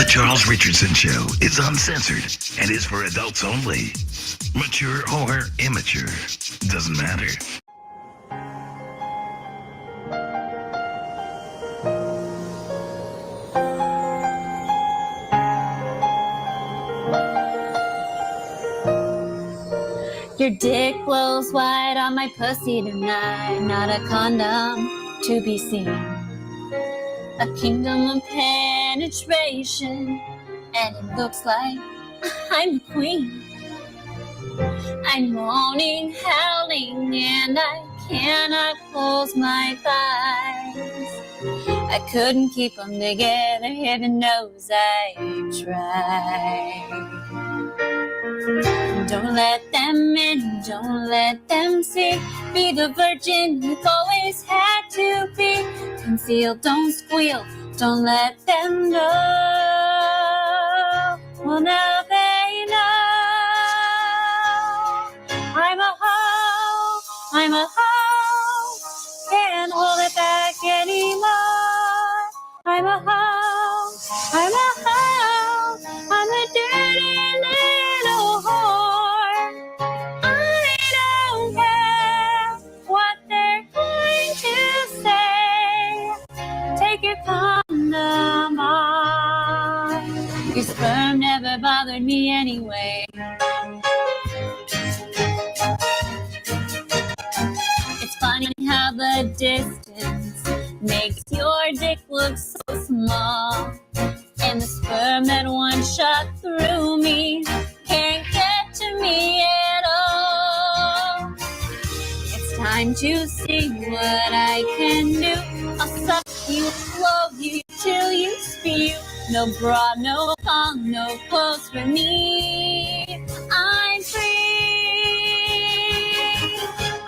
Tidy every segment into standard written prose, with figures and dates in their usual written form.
Charles Richardson Show is uncensored and is for adults only. Mature or immature, doesn't matter. Your dick blows wide on my pussy tonight, not a condom to be seen. A kingdom of penetration, and it looks like I'm the queen. I'm moaning, howling, and I cannot close my thighs. I couldn't keep them together, heaven knows I tried. Don't let them in, don't let them see. Be the virgin you've always had to be. Conceal, don't squeal, don't let them know. Well, now they know. I'm a hoe, I'm a hoe. Can't hold it back anymore. I'm a hoe, I'm a hoe. I'm a dirty little whore. I don't care what they're going to say. Take your condom off. Your sperm never bothered me anyway. It's funny how the distance makes your dick look so small. And the sperm that one shot through me can't get to me at all. It's time to see what I can do. I'll suck you, blow you till you spew. No bra, no thong, no clothes for me. I'm free.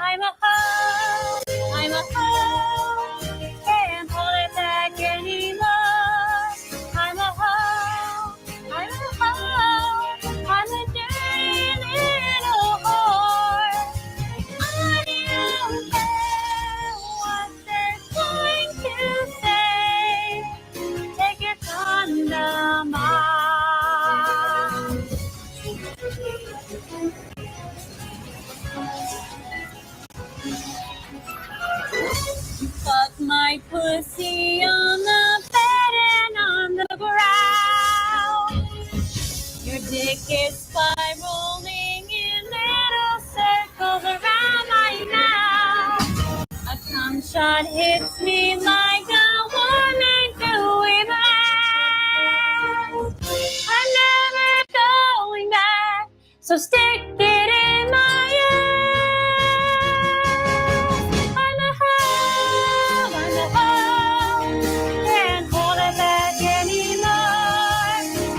I'm a hoe, I'm a hoe. Can't hold it back anymore. I'm a hoe, I'm a hoe. I'm a dirty little whore. I don't care what they're going to say. Take your condom off. Fuck my pussy on the bed and on the ground. Your dick is spiraling in little circles around my mouth. A cum shot hits me like a woman doing that. I'm never going back, so stick it in my ass. I'm a hoe, I'm a hoe. Can't hold it back anymore.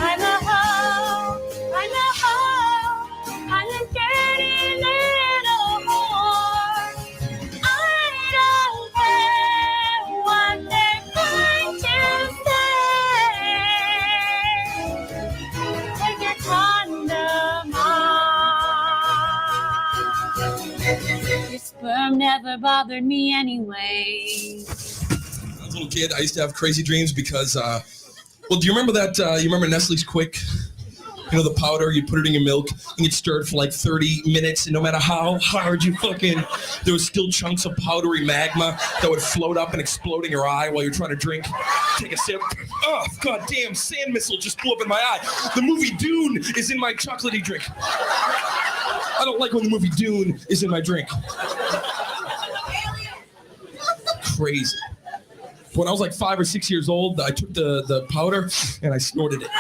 I'm a hoe, I'm a hoe. I'm a dirty little whore. I don't care what they're going to say. Take your condom off. Your sperm never bothered me anyway. When I was a little kid, I used to have crazy dreams because, well, do you remember that, you remember Nestle's Quick? You know, the powder, you put it in your milk, and you'd stir it for like 30 minutes, and no matter how hard you fucking, there was still chunks of powdery magma that would float up and explode in your eye while you're trying to drink. Take a sip. Oh, goddamn, sand missile just blew up in my eye. The movie Dune is in my chocolatey drink. I don't like when the movie Dune is in my drink. Crazy. When I was like 5 or 6 years old, I took the powder and I snorted it.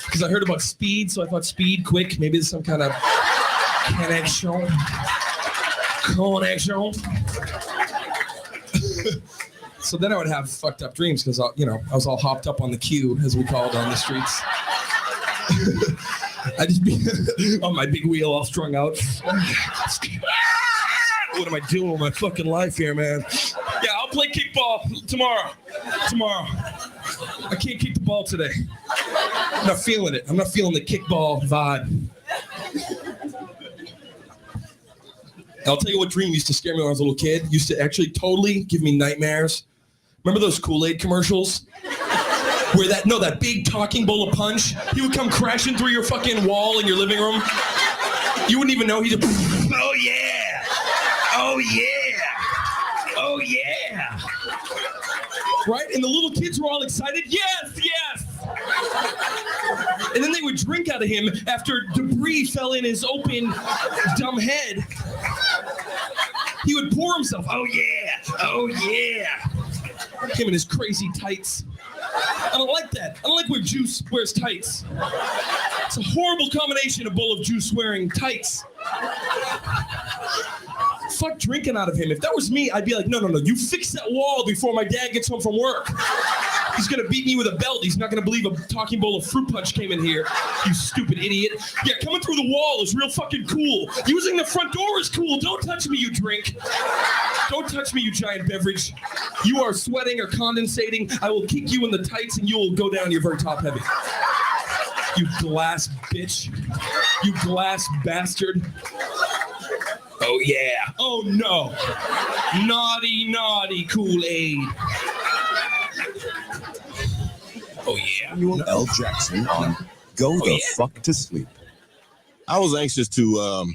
Because I heard about speed, so I thought speed, quick, maybe there's some kind of connection. So then I would have fucked up dreams because, you know, I was all hopped up on the queue, as we call it on the streets. I'd just be on my big wheel all strung out. What am I doing with my fucking life here, man? Yeah, I'll play kickball tomorrow. I can't kick the ball today. I'm not feeling it. I'm not feeling the kickball vibe. I'll tell you what dream used to scare me when I was a little kid. Used to actually totally give me nightmares. Remember those Kool-Aid commercials? Where that big talking bowl of punch, he would come crashing through your fucking wall in your living room. You wouldn't even know he's oh yeah, oh yeah, oh yeah. Right? And the little kids were all excited. Yes, yes. And then they would drink out of him after debris fell in his open, dumb head. He would pour himself. Oh yeah, oh yeah. Him and his crazy tights. I don't like that. I don't like where Juice wears tights. It's a horrible combination, a bowl of Juice wearing tights. Fuck drinking out of him. If that was me, I'd be like, no, you fix that wall before my dad gets home from work. He's gonna beat me with a belt. He's not gonna believe a talking bowl of fruit punch came in here. You stupid idiot. Yeah, coming through the wall is real fucking cool. Using the front door is cool. Don't touch me, you drink. Don't touch me, you giant beverage. You are sweating or condensating. I will kick you in the tights and you will go down your very top heavy. You glass bitch. You glass bastard. Oh yeah. Oh no. Naughty, naughty Kool-Aid. Oh yeah. Samuel L. Jackson on Go the Fuck to Sleep. I was anxious to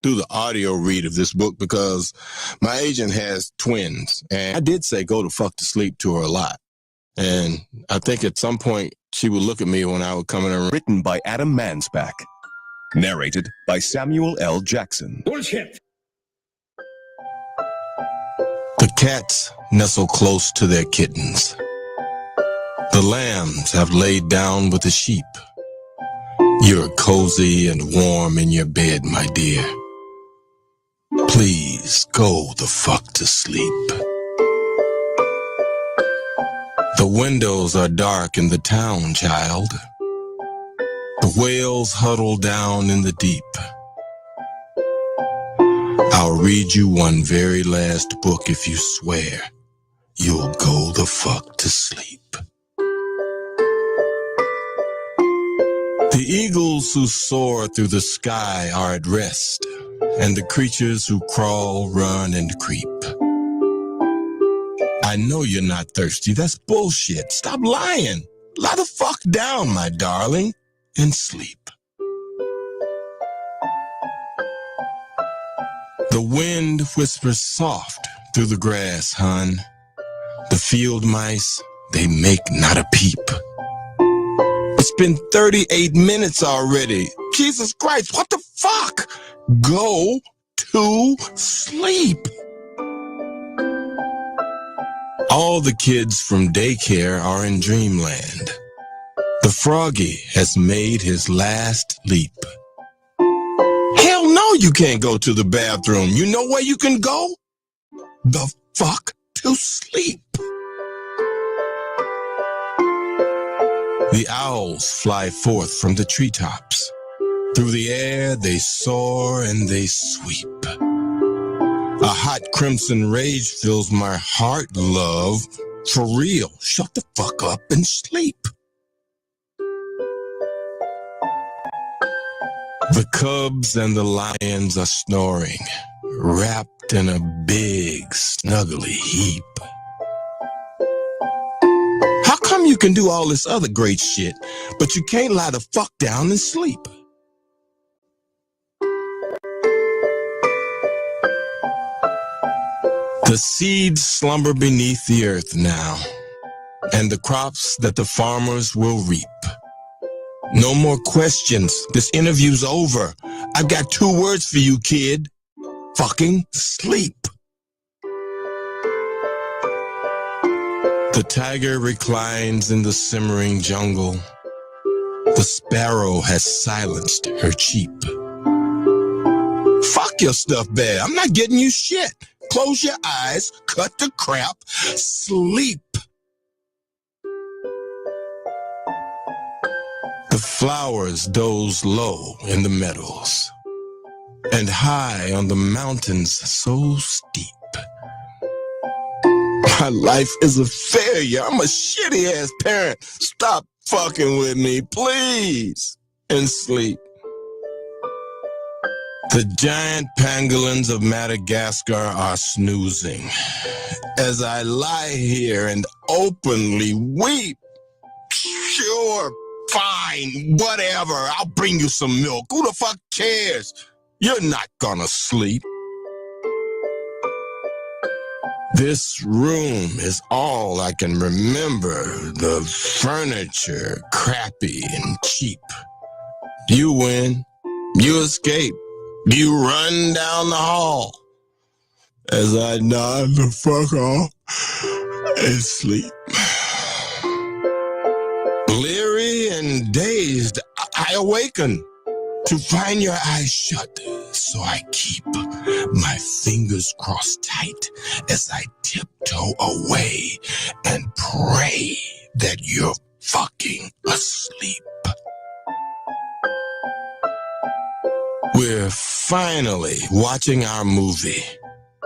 do the audio read of this book because my agent has twins. And I did say go the fuck to sleep to her a lot. And I think at some point she would look at me when I would come in her room. Written by Adam Mansbach. Narrated by Samuel L. Jackson. Bullshit. The cats nestle close to their kittens. The lambs have laid down with the sheep. You're cozy and warm in your bed, my dear. Please go the fuck to sleep. The windows are dark in the town, child. The whales huddle down in the deep. I'll read you one very last book if you swear you'll go the fuck to sleep. The eagles who soar through the sky are at rest, and the creatures who crawl, run, and creep. I know you're not thirsty. That's bullshit. Stop lying. Lie the fuck down, my darling, and sleep. The wind whispers soft through the grass, hun. The field mice, they make not a peep. It's been 38 minutes already. Jesus Christ, what the fuck? Go to sleep. All the kids from daycare are in dreamland. The froggy has made his last leap. Hell no, you can't go to the bathroom. You know where you can go? The fuck to sleep. The owls fly forth from the treetops. Through the air they soar and they sweep. A hot crimson rage fills my heart, love. For real, shut the fuck up and sleep. The cubs and the lions are snoring, wrapped in a big, snuggly heap. How come you can do all this other great shit, but you can't lie the fuck down and sleep? The seeds slumber beneath the earth now, and the crops that the farmers will reap. No more questions. This interview's over. I've got 2 words for you, kid. Fucking sleep. The tiger reclines in the simmering jungle. The sparrow has silenced her cheep. Fuck your stuffed bear. I'm not getting you shit. Close your eyes, cut the crap, sleep. The flowers doze low in the meadows, and high on the mountains so steep. My life is a failure. I'm a shitty ass parent. Stop fucking with me, please, and sleep. The giant pangolins of Madagascar are snoozing, as I lie here and openly weep. Sure, fine, whatever. I'll bring you some milk. Who the fuck cares? You're not gonna sleep. This room is all I can remember. The furniture, crappy and cheap. You win. You escape. You run down the hall. As I nod the fuck off and sleep. Bleary and dazed, I awaken to find your eyes shut. So I keep my fingers crossed tight as I tiptoe away and pray that you're fucking asleep. We're finally watching our movie.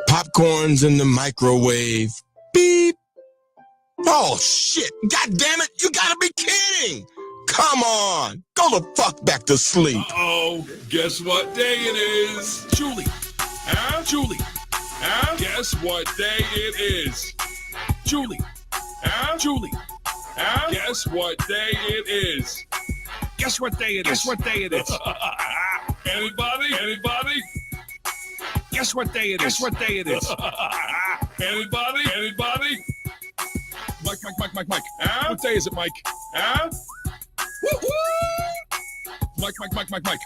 Popcorn's in the microwave. Beep. Oh, shit. God damn it. You gotta be kidding. Come on. Go the fuck back to sleep. Uh-oh. Guess what day it is? Julie. Huh? Julie. Huh? Guess what day it is? Julie. Huh? Julie. Huh? Guess what day it is? Guess what day it is? Guess what day it is? Anybody? Anybody? Guess what day it is? Guess what day it is? Anybody? Anybody? Mike. Huh? What day is it, Mike? Huh? Woo-hoo! Mike.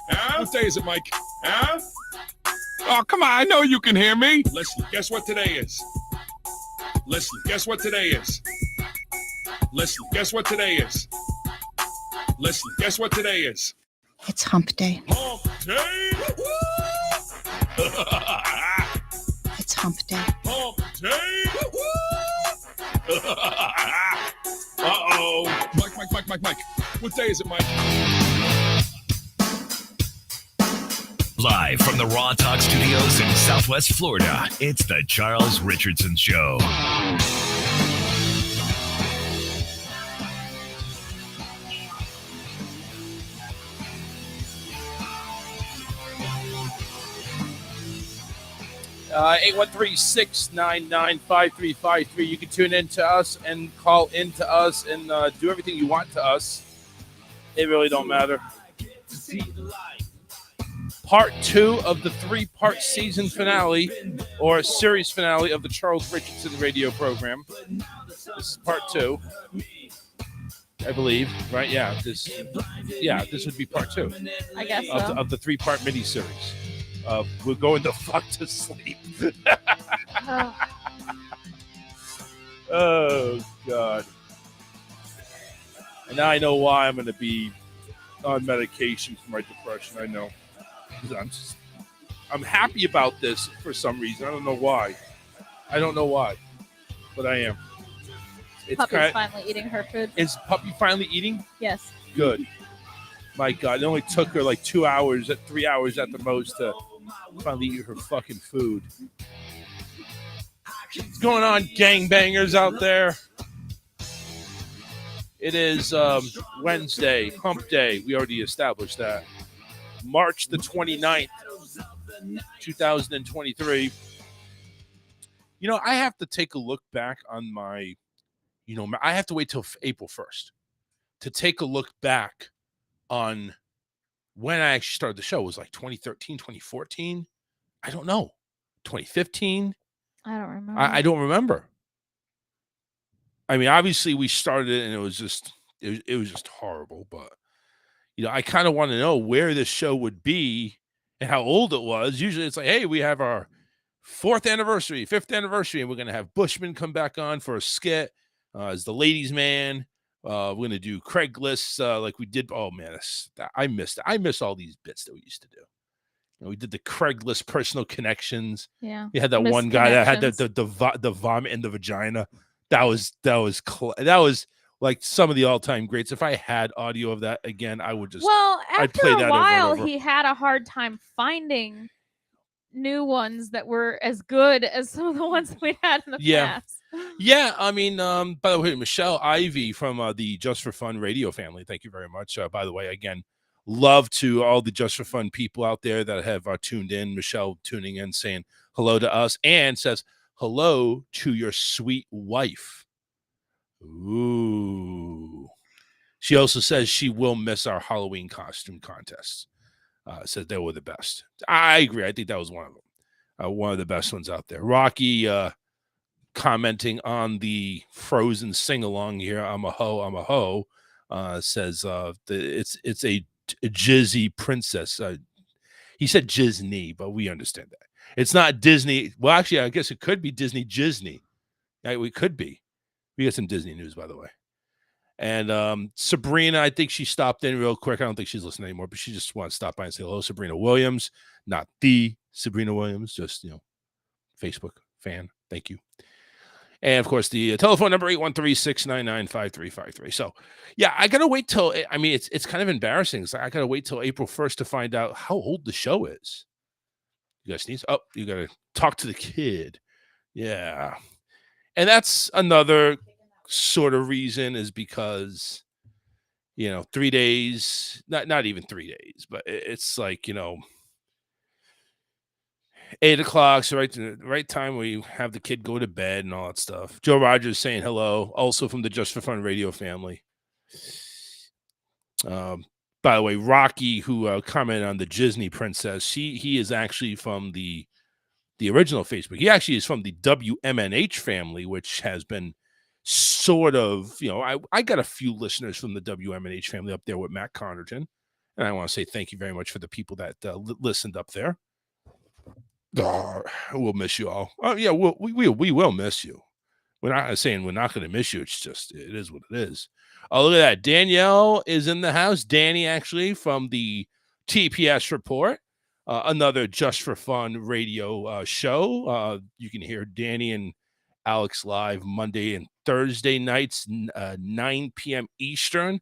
Huh? What day is it, Mike? Huh? Oh, come on. I know you can hear me. Leslie, guess what today is? Leslie, guess what today is? Leslie, guess what today is? Leslie, guess what today is? It's hump day. Hump day! It's hump day. Hump day! Uh-oh. Mike. What day is it, Mike? Live from the Raw Talk Studios in Southwest Florida, it's the Charles Richardson Show. Uh, 813-699-5353. You can tune in to us and call in to us and do everything you want to us. It really don't matter. Part 2 of the 3-part season finale or series finale of the Charles Richardson radio program. This is part 2, I believe, right? Yeah, this would be part 2. I guess so. Of the 3-part miniseries. We're going the fuck to sleep. Oh, God. And now I know why I'm going to be on medication for my depression. I know. I'm happy about this for some reason. I don't know why. But I am. Puppy's finally eating her food. Is Puppy finally eating? Yes. Good. My God, it only took her like 2 hours, 3 hours at the most to finally eat her fucking food. What's going on, gangbangers out there? It is Wednesday, hump day. We already established that. March the 29th, 2023. You know, I have to take a look back on my, I have to wait till April 1st to take a look back on when I actually started the show. It was like 2013, 2014. I don't know. 2015. I don't remember. I don't remember. I mean, obviously we started it and it was just horrible, but I kind of want to know where this show would be and how old it was. Usually it's like, hey, we have our 4th anniversary, 5th anniversary, and we're going to have Bushman come back on for a skit as the ladies' man. We're going to do Craigslist like we did. Oh, man, I missed it. I miss all these bits that we used to do. We did the Craigslist personal connections. Yeah. You had that one guy that had the vomit in the vagina. That was like some of the all-time greats. If I had audio of that again, I would just I'd play that a while, over and over. He had a hard time finding new ones that were as good as some of the ones we had in the past. Yeah, I mean, by the way, Michelle Ivy from the Just for Fun radio family. Thank you very much. By the way, again, love to all the Just for Fun people out there that have tuned in. Michelle tuning in, saying hello to us, and says hello to your sweet wife. Ooh. She also says she will miss our Halloween costume contests. Said they were the best. I agree. I think that was one of them. One of the best ones out there. Rocky commenting on the Frozen sing-along here, I'm a hoe, says it's a jizzy princess. He said Disney, but we understand that. It's not Disney. Well, actually, I guess it could be Disney Disney. We could be. We got some Disney news, by the way. And Sabrina, I think she stopped in real quick. I don't think she's listening anymore, but she just wants to stop by and say hello, Sabrina Williams. Not the Sabrina Williams, just, Facebook fan. Thank you. And, of course, the telephone number, 813-699-5353. So, yeah, I got to wait till, it's kind of embarrassing. So I got to wait till April 1st to find out how old the show is. You guys sneeze? Oh, you got to talk to the kid. Yeah. And that's another sort of reason is because, 3 days, not even 3 days, but it's like, 8 o'clock, so right time we have the kid go to bed and all that stuff. Joe Rogers saying hello, also from the Just for Fun radio family. By the way, Rocky, who commented on the Disney princess, he is actually from the original Facebook. He actually is from the WMNH family, which has been sort of, I got a few listeners from the WMNH family up there with Matt Connerton, and I want to say thank you very much for the people that listened up there. We'll miss you all. Oh yeah, we will miss you. We're not saying we're not going to miss you. It's just it is what it is. Oh, look at that. Danielle is in the house. Danny, actually, from the TPS report, another Just for Fun radio show. You can hear Danny and Alex live Monday and Thursday nights, 9 p.m. Eastern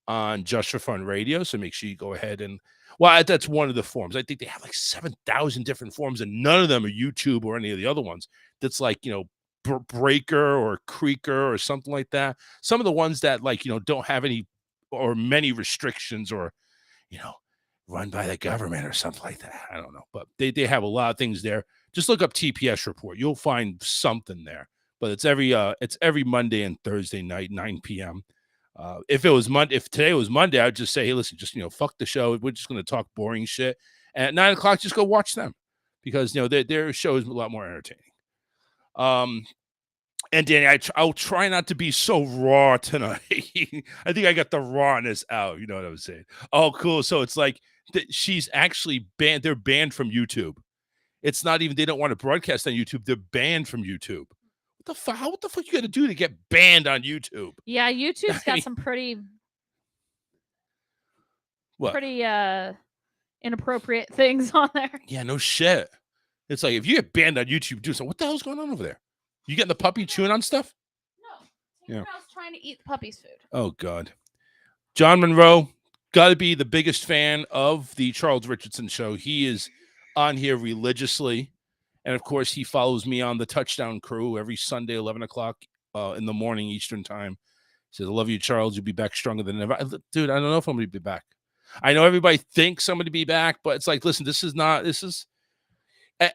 on Just for Fun radio. So make sure you go ahead and, well, that's one of the forms. I think they have like 7,000 different forms, and none of them are YouTube or any of the other ones. That's like, Breaker or Creaker or something like that. Some of the ones that don't have any or many restrictions or, run by the government or something like that. I don't know, but they have a lot of things there. Just look up TPS report. You'll find something there, but it's every Monday and Thursday night, 9 p.m. If today was Monday, I'd just say, hey, listen, just, fuck the show. We're just going to talk boring shit. And at 9 o'clock, just go watch them because, their show is a lot more entertaining. And Danny, I'll try not to be so raw tonight. I think I got the rawness out. You know what I was saying? Oh, cool. So it's like she's actually banned. They're banned from YouTube. It's not even, they don't want to broadcast on YouTube. They're banned from YouTube. What the fuck you got to do to get banned on YouTube? Yeah, YouTube's got some pretty inappropriate things on there. Yeah, no shit. It's like if you get banned on YouTube, do something. What the hell's going on over there? You getting the puppy chewing on stuff? No, Tinkerbell's trying to eat the puppy's food. Oh God, John Monroe, got to be the biggest fan of the Charles Richardson show. He is on here religiously. And, of course, he follows me on the Touchdown Crew every Sunday, 11 o'clock in the morning Eastern time. He says, I love you, Charles. You'll be back stronger than ever. Dude, I don't know if I'm going to be back. I know everybody thinks I'm going to be back, but it's like, listen, this is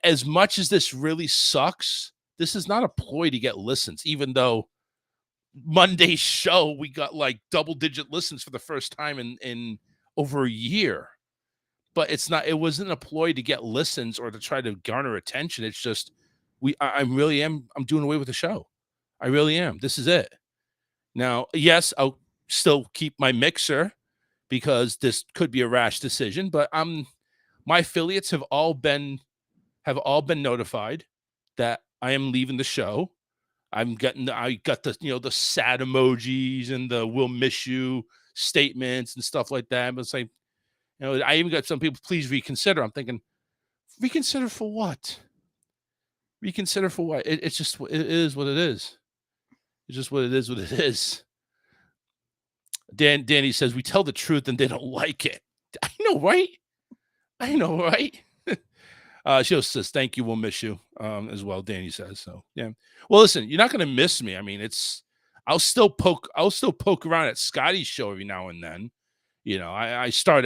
as much as this really sucks, this is not a ploy to get listens, even though Monday's show, we got like double-digit listens for the first time in over a year. But it wasn't a ploy to get listens or to try to garner attention. It's just, I'm doing away with the show. I really am. This is it. Now, yes, I'll still keep my mixer because this could be a rash decision, but my affiliates have all been notified that I am leaving the show. I got the sad emojis and the "we'll miss you" statements and stuff like that. But it's like, I even got some people, please reconsider. I'm thinking, reconsider for what? Reconsider for what? It is what it is. It's just what it is. Danny says, we tell the truth and they don't like it. I know, right? She also says, thank you, we'll miss you as well, Danny says. So, yeah. Well, listen, you're not going to miss me. I mean, I'll still poke around at Scotty's show every now and then. I start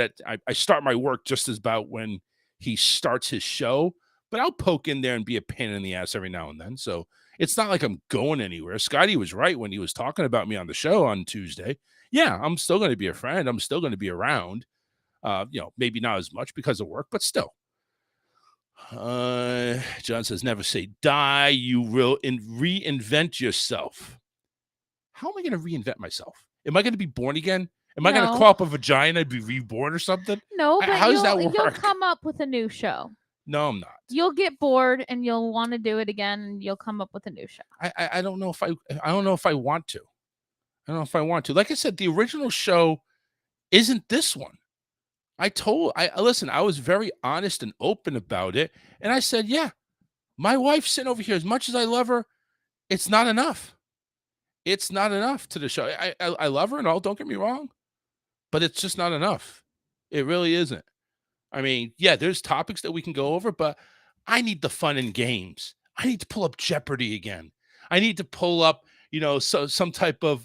my work just as about when he starts his show, but I'll poke in there and be a pain in the ass every now and then. So it's not like I'm going anywhere. Scotty was right when he was talking about me on the show on Tuesday. Yeah, I'm still going to be a friend. I'm still going to be around. Maybe not as much because of work, but still. John says, never say die. You will reinvent yourself. How am I going to reinvent myself? Am I going to be born again? Am I going to No. crawl up a vagina and be reborn or something? No, but How does that you'll work? come up with a new show. No, I'm not. You'll get bored and you'll want to do it again, and you'll come up with a new show. I don't know if I don't know if I want to. I don't know if I want to. Like I said, the original show isn't this one. Listen, I was very honest and open about it. And I said, yeah, my wife's sitting over here. As much as I love her, it's not enough. It's not enough to the show. I love her and all, don't get me wrong, but it's just not enough. It really isn't. I mean, yeah, there's topics that we can go over, but I need the fun and games. I need to pull up Jeopardy again. I need to pull up, some type of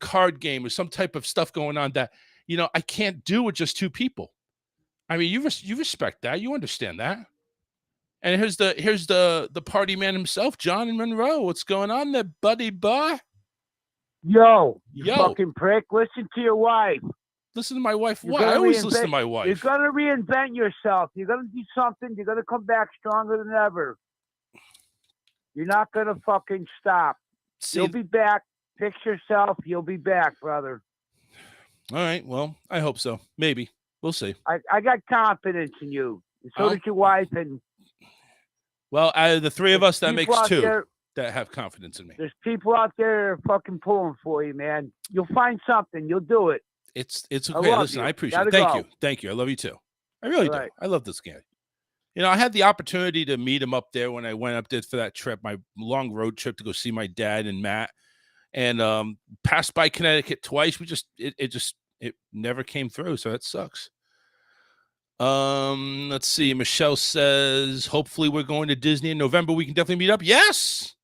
card game or some type of stuff going on that, I can't do with just two people. I mean, you respect that. You understand that. And here's the party man himself, John and Monroe. What's going on there, buddy boy? Yo, Yo. fucking prick. Listen to your wife. Listen to my wife. You're What? I gonna always listen to my You're wife. going to reinvent yourself. You're going to do something. You're going to come back stronger than ever. You're not going to fucking stop. See, You'll be back. Fix yourself. You'll be back, brother. all right. Well, I hope so. Maybe. We'll see. I got confidence in you. And so I'll- does your wife. And Well, out of the three of us, that people makes out two there- that have confidence in me. There's people out there fucking pulling for you, man. You'll find something. You'll do it. It's I okay. love Listen, you. I appreciate Gotta it. Thank go. you. Thank you. I love you too. I really All do. right. I love this guy. I had the opportunity to meet him up there when I went up there for that trip, my long road trip to go see my dad and Matt, and passed by Connecticut twice. It never came through, so that sucks. Let's see. Michelle says, hopefully we're going to Disney in November. We can definitely meet up. Yes.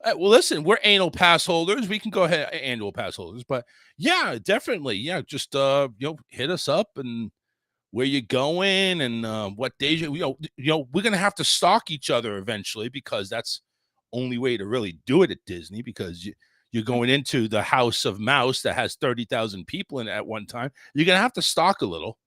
Well, listen, we're annual pass holders. We can go ahead, annual pass holders, but yeah, definitely. Yeah. Just, hit us up and where you're going and what days we're going to have to stalk each other eventually, because that's only way to really do it at Disney, because you're going into the House of Mouse that has 30,000 people in it at one time. You're going to have to stalk a little.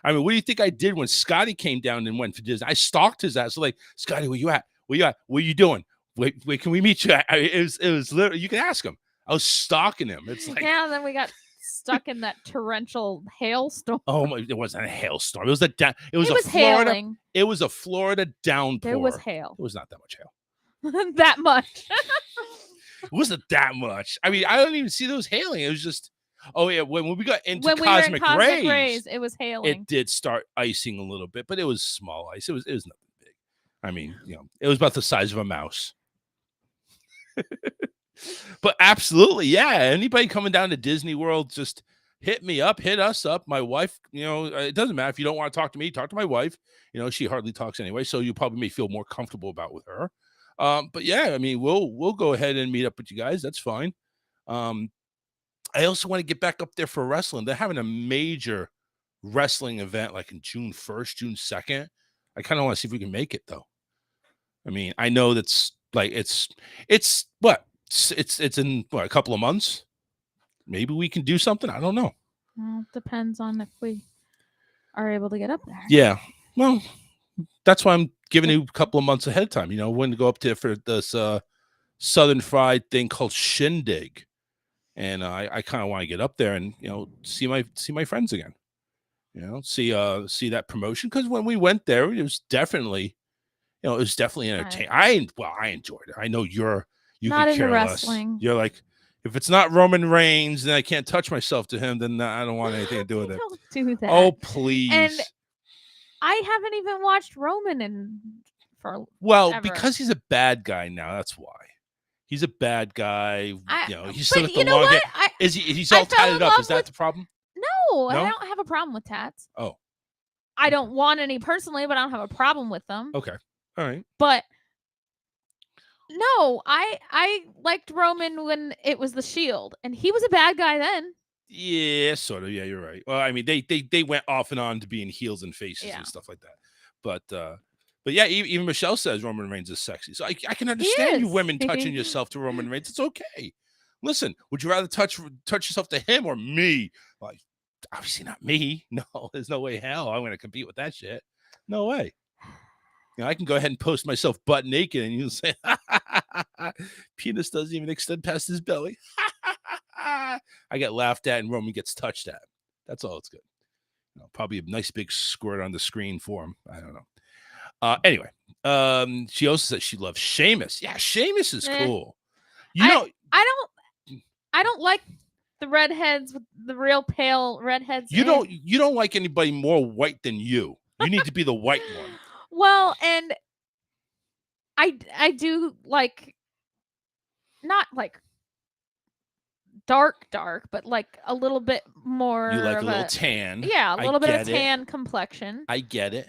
I mean, what do you think I did when Scotty came down and went to Disney? I stalked his ass. So like, Scotty, where you at? Where you at? What are you doing? Wait, can we meet you? It was literally, you can ask him. I was stalking him. It's like, Yeah, and then we got stuck in that torrential hailstorm. oh my, it wasn't a hailstorm. It was a It was Florida. hailing. It was a Florida downpour. There was hail. It was not that much hail. That much. It wasn't that much. I mean, I don't even see those hailing. It was just, oh yeah, when we got into When we were in cosmic Cosmic rays, Rays, it was hailing. it did start icing a little bit, but it was small ice. It was nothing big. I mean, it was about the size of a mouse. But absolutely, yeah. Anybody coming down to Disney World, just hit me up, hit us up. My wife, it doesn't matter if you don't want to talk to me, talk to my wife. She hardly talks anyway, so you probably may feel more comfortable about with her. But yeah, I mean, we'll go ahead and meet up with you guys. That's fine. I also want to get back up there for wrestling. They're having a major wrestling event like in June 1st, June 2nd. I kind of want to see if we can make it though. I mean, I know that's like it's in a couple of months. Maybe we can do something. I don't know. Well, depends on if we are able to get up there. Yeah. Well, that's why I'm giving you a couple of months ahead of time. When to go up there for this Southern Fried thing called Shindig. And I kind of want to get up there and see my friends again. See that promotion, because when we went there, it was definitely entertaining. I enjoyed it. I know you Not could into care wrestling. less. You're like, if it's not Roman Reigns, then I can't touch myself to him. Then I don't want anything to do with it. Don't do that. Oh please. And I haven't even watched Roman for ever. Because he's a bad guy now. That's why. He's a bad guy. He's still but at the you know long what? He's I all fell in tatted up. love Is that with- the problem? No, No? I don't have a problem with tats. Oh, I don't want any personally, but I don't have a problem with them. okay. All right. But no, I liked Roman when it was the Shield, and he was a bad guy then. Yeah, sort of. Yeah, you're right. Well, I mean, they went off and on to being heels and faces Yeah. and stuff like that. But But yeah, even Michelle says Roman Reigns is sexy. So I can understand you is. women touching yourself to Roman Reigns. It's okay. Listen, would you rather touch yourself to him or me? Like, obviously not me. No, there's no way hell I'm going to compete with that shit. No way. You know, I can go ahead and post myself butt naked and you'll say, penis doesn't even extend past his belly. I get laughed at and Roman gets touched at. That's all it's good. You know, probably a nice big squirt on the screen for him. I don't know. Anyway, she also says she loves Sheamus. Yeah, Sheamus is cool. I don't like the redheads with the real pale redheads. You don't like anybody more white than you. You need to be the white one. Well, and I do like, not like dark, but like a little bit more. You like a little tan. Yeah, a little bit of tan complexion. I get it.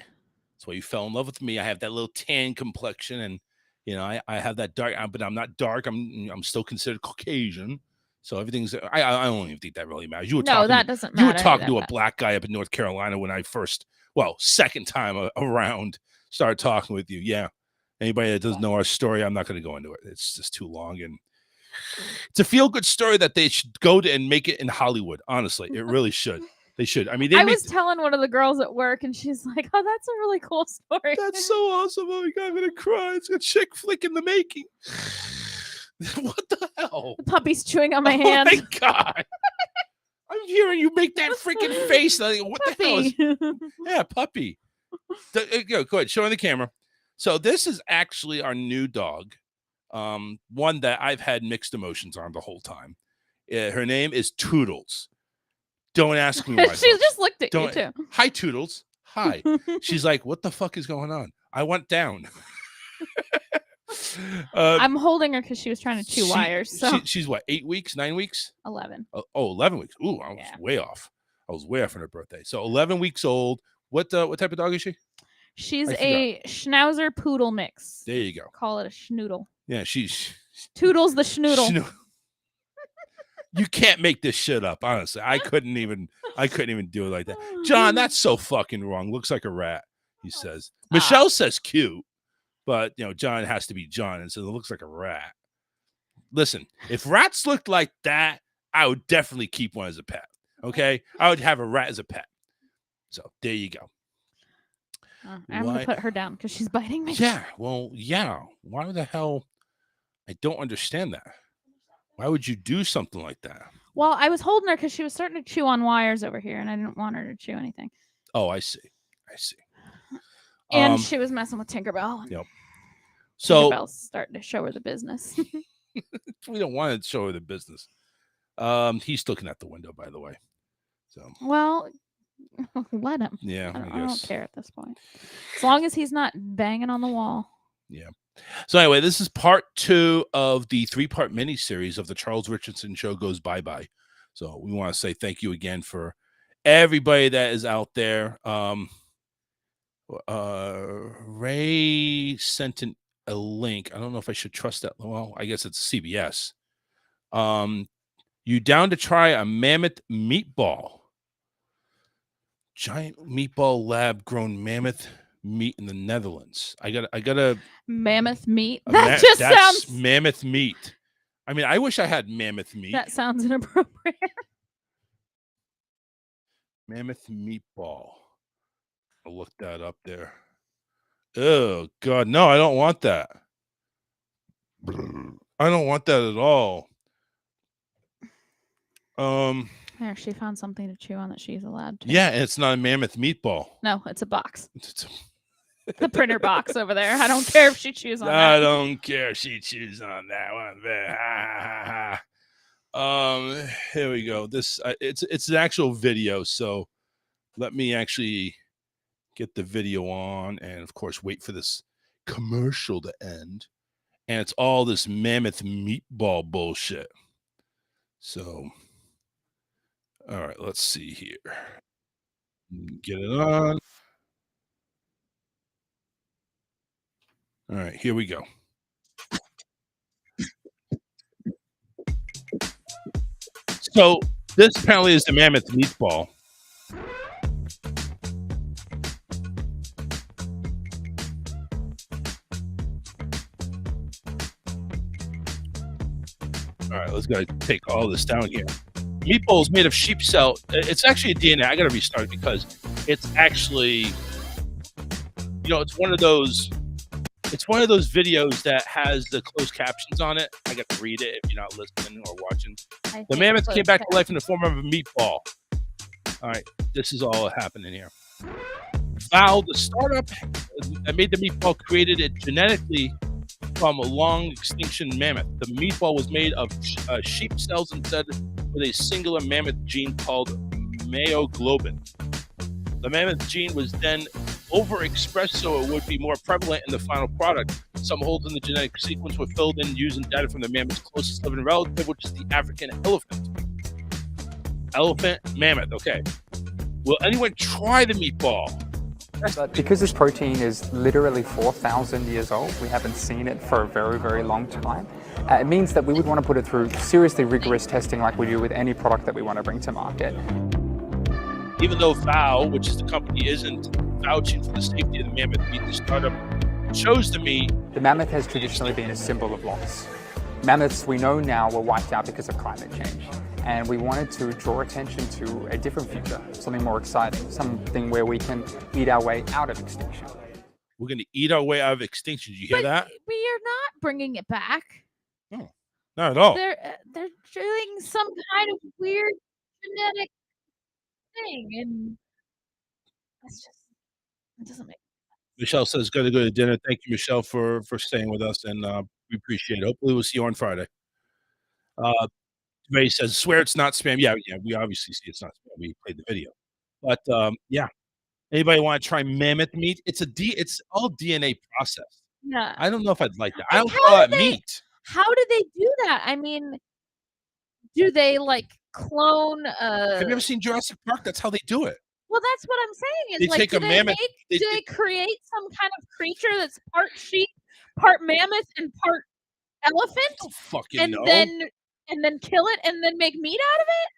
That's why you fell in love with me. I have that little tan complexion, and you know I have that dark, but I'm not dark. I'm still considered Caucasian. So everything's. I don't even think that really matters. That doesn't matter. You were talking to a black guy up in North Carolina when I second time around, started talking with you. Yeah. Anybody that doesn't know our story, I'm not going to go into it. It's just too long, and it's a feel-good story that they should go to and make it in Hollywood. Honestly, it really should. They should. I mean, I was telling one of the girls at work, and she's like, "Oh, that's a really cool story." That's so awesome! Oh my God, I'm gonna cry. It's a chick flick in the making. What the hell? The puppy's chewing on my hand. Oh my God! I'm hearing you make that freaking face. What puppy. The hell is? Yeah, puppy. Go ahead, show on the camera. So this is actually our new dog. One that I've had mixed emotions on the whole time. Her name is Toodles. Don't ask me why. She just looked at you too. Hi, Toodles. Hi. She's like, what the fuck is going on? I went down. I'm holding her because she was trying to chew wires. So she's what, 8 weeks, 9 weeks? 11. Oh, 11 weeks. Ooh, I was way off. I was way off on her birthday. So 11 weeks old. What type of dog is she? She's a Schnauzer Poodle mix. There you go. Call it a schnoodle. Yeah, she's Toodles the schnoodle. You can't make this shit up, honestly. I couldn't even do it like that. John, that's so fucking wrong. Looks like a rat, he says. Michelle says cute, but you know, John has to be John and says it looks like a rat. Listen, if rats looked like that, I would definitely keep one as a pet. Okay? I would have a rat as a pet. So there you go. I'm going to put her down because she's biting me. Yeah, well, yeah. Why the hell? I don't understand that. Why would you do something like that? Well, I was holding her because she was starting to chew on wires over here, and I didn't want her to chew anything. Oh, I see. And she was messing with Tinkerbell. Yep. So Tinkerbell's starting to show her the business. We don't want to show her the business. He's looking at the window, by the way. So well, let him. Yeah, I don't care at this point. As long as he's not banging on the wall. Yeah. So anyway, this is part 2 of the 3-part miniseries of the Charles Richardson Show Goes Bye-Bye. So we want to say thank you again for everybody that is out there. Ray sent a link. I don't know if I should trust that. Well, I guess it's CBS. You down to try a mammoth meatball? Giant meatball lab-grown mammoth meat in the Netherlands. I got a mammoth meat. That just sounds mammoth meat. I mean, I wish I had mammoth meat. That sounds inappropriate. Mammoth meatball. I'll look that up there. Oh God, no, I don't want that. I don't want that at all. There, she found something to chew on that she's allowed to. Yeah, and it's not a mammoth meatball. No, it's a box. The printer box over there. I don't care if she chews on that. I don't care if she chews on that one. Here we go. This it's an actual video, so let me actually get the video on, and of course, wait for this commercial to end. And it's all this mammoth meatball bullshit. So. All right, let's see here. Get it on. All right, here we go. So this apparently is the mammoth meatball. All right, let's go take all this down here. Meatball is made of sheep cell. It's actually a DNA. I got to restart it because it's actually, it's one of those. It's one of those videos that has the closed captions on it. I got to read it if you're not listening or watching. The mammoth came back to life in the form of a meatball. All right, this is all happening here. Val, the startup that made the meatball, created it genetically from a long extinction mammoth. The meatball was made of sheep cells instead with a singular mammoth gene called myoglobin. The mammoth gene was then overexpressed so it would be more prevalent in the final product. Some holes in the genetic sequence were filled in using data from the mammoth's closest living relative, which is the African elephant. Elephant, mammoth, okay. Will anyone try the meatball? But because this protein is literally 4,000 years old, we haven't seen it for a very, very long time. It means that we would want to put it through seriously rigorous testing like we do with any product that we want to bring to market. Even though VOW, which is the company, isn't vouching for the safety of the mammoth meat, the startup chose the meat. The mammoth has traditionally been a symbol of loss. Mammoths, we know now, were wiped out because of climate change. And we wanted to draw attention to a different future, something more exciting, something where we can eat our way out of extinction. We're going to eat our way out of extinction. Did you hear that? But you're not bringing it back. No, not at all. They're doing some kind of weird genetic thing, and that's just, it doesn't make sense. Michelle says, "Got to go to dinner." Thank you, Michelle, for staying with us, and we appreciate it. Hopefully, we'll see you on Friday. Ray says, "Swear it's not spam." Yeah, we obviously see it's not spam. We played the video, but yeah. Anybody want to try mammoth meat? It's all DNA processed. Yeah. I don't know if I'd like that. I don't call it meat. How do they do that? I mean, do they like clone? Have you ever seen Jurassic Park? That's how they do it. Well, that's what I'm saying. Is They take a mammoth. Do they create some kind of creature that's part sheep, part mammoth, and part elephant? Don't fucking and know. then kill it and then make meat out of it?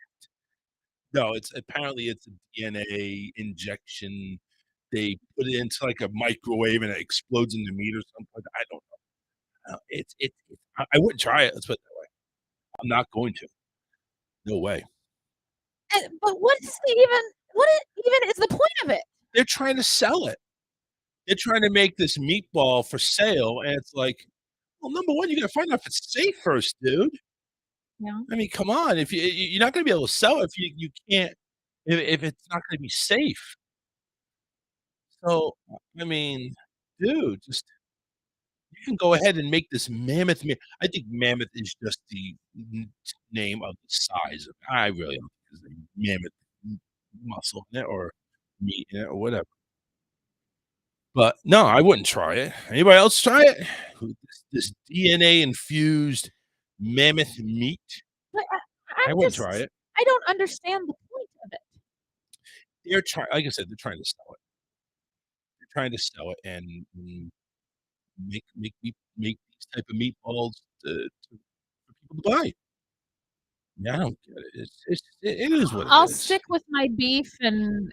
No, it's apparently a DNA injection. They put it into like a microwave and it explodes into meat or something. I don't know. I wouldn't try it. Let's put it that way. I'm not going to. No way. But what even is the point of it? They're trying to sell it. They're trying to make this meatball for sale, and it's like, well, number one, you got to find out if it's safe first, dude. Yeah. I mean, come on. If you're not going to be able to sell it if you can't, if it's not going to be safe. So, I mean, dude, just you can go ahead and make this mammoth meat. I think mammoth is just the name of the size of it. I really don't think there's a mammoth muscle in it or meat in it or whatever. But no, I wouldn't try it. Anybody else try it? This DNA infused mammoth meat. But I wouldn't try it. I don't understand the point of it. They're trying, like I said, they're trying to sell it. They're trying to sell it and make these type of meatballs for people to buy. Yeah, I don't get it. It is what it is. I'll stick with my beef and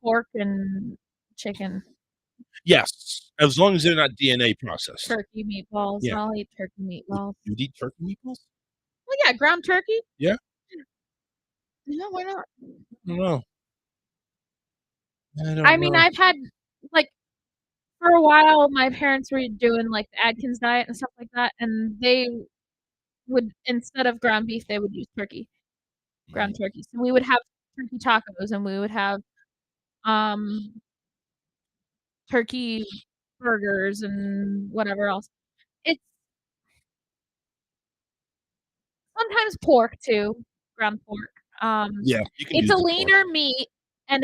pork and chicken. Yes, as long as they're not DNA processed. Turkey meatballs. Yeah. I'll eat turkey meatballs. You'd eat turkey meatballs? Well, yeah, ground turkey. Yeah. No, why not? I don't know. I mean, I've had like for a while. My parents were doing like the Atkins diet and stuff like that, and they would, instead of ground beef, they would use ground turkey. So we would have turkey tacos, and we would have turkey burgers and whatever else. It's sometimes pork too, ground pork. Yeah, you can it's use a the pork. leaner meat, and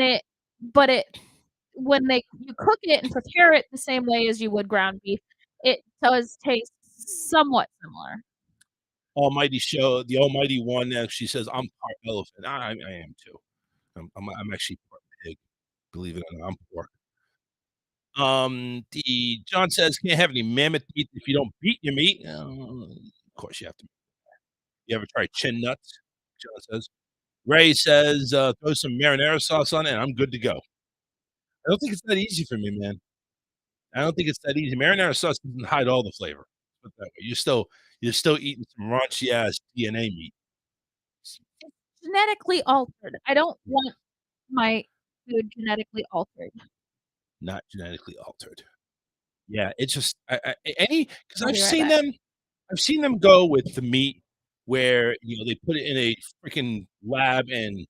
when you cook it and prepare it the same way as you would ground beef, it does taste somewhat similar. Almighty Show, the Almighty One actually says, "I'm part elephant." I am too. I'm actually part pig. Believe it or not, I'm pork. The John says, "Can't have any mammoth meat if you don't beat your meat." Of course, you have to. You ever try chin nuts? John says. Ray says, "Throw some marinara sauce on it, and I'm good to go." I don't think it's that easy for me, man. I don't think it's that easy. Marinara sauce doesn't hide all the flavor. Put it that way. You're still eating some raunchy ass DNA meat. Genetically altered. I don't want my food genetically altered. Not genetically altered. Yeah, it's just because I'll I've be right seen back. them. I've seen them go with the meat where they put it in a freaking lab and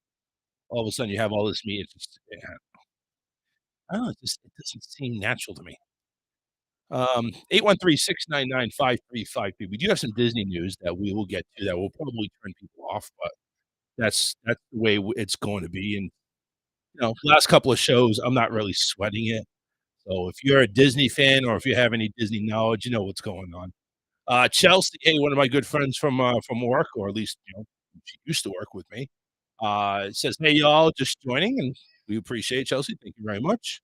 all of a sudden you have all this meat. It's just, I don't know. It doesn't seem natural to me. 813-699-5353. We do have some Disney news that we will get to that will probably turn people off, but that's the way it's going to be. And last couple of shows, I'm not really sweating it. So if you're a Disney fan or if you have any Disney knowledge, you know what's going on. Chelsea, hey, one of my good friends from work, or at least she used to work with me. Says, "Hey y'all, just joining, and we appreciate it, Chelsea. Thank you very much."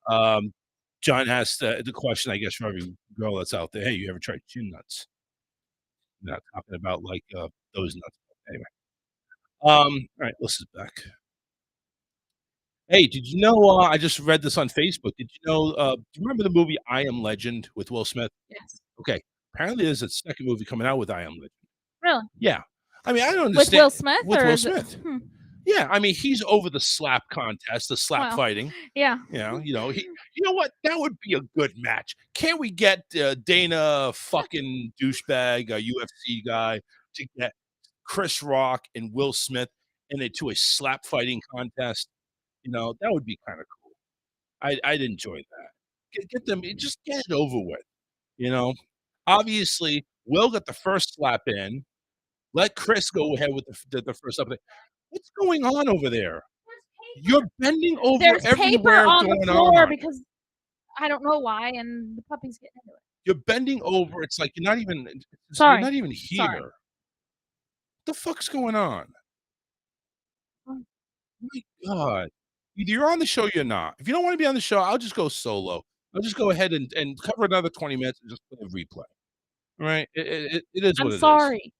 John asked the question, I guess, for every girl that's out there. Hey, you ever tried chin nuts? Not talking about like those nuts. Anyway. All right, Lissa's back. Hey, did you know? I just read this on Facebook. Did you know? Do you remember the movie I Am Legend with Will Smith? Yes. Okay. Apparently, there's a second movie coming out with I Am Legend. Really? Yeah. I mean, I don't With understand. Will Smith? With or Will is it- Smith. Yeah. I mean, he's over the slap contest, the slap Well, fighting. Yeah. You know what? That would be a good match. Can't we get Dana fucking douchebag, a UFC guy, to get Chris Rock and Will Smith into a slap fighting contest? That would be kind of cool. I'd enjoy that. Get them, just get it over with. Obviously, Will got the first slap in. Let Chris go ahead with the first slap. What's going on over there? You're bending over There's paper everywhere on the going floor on. because I don't know why, and the puppy's getting into it. You're bending over. It's like you're not even. Sorry. You're not even here. Sorry. What the fuck's going on? Oh. My God. Either you're on the show or you're not. If you don't want to be on the show, I'll just go solo. I'll just go ahead and cover another 20 minutes and just play a replay. All right? It is what I'm it is. sorry.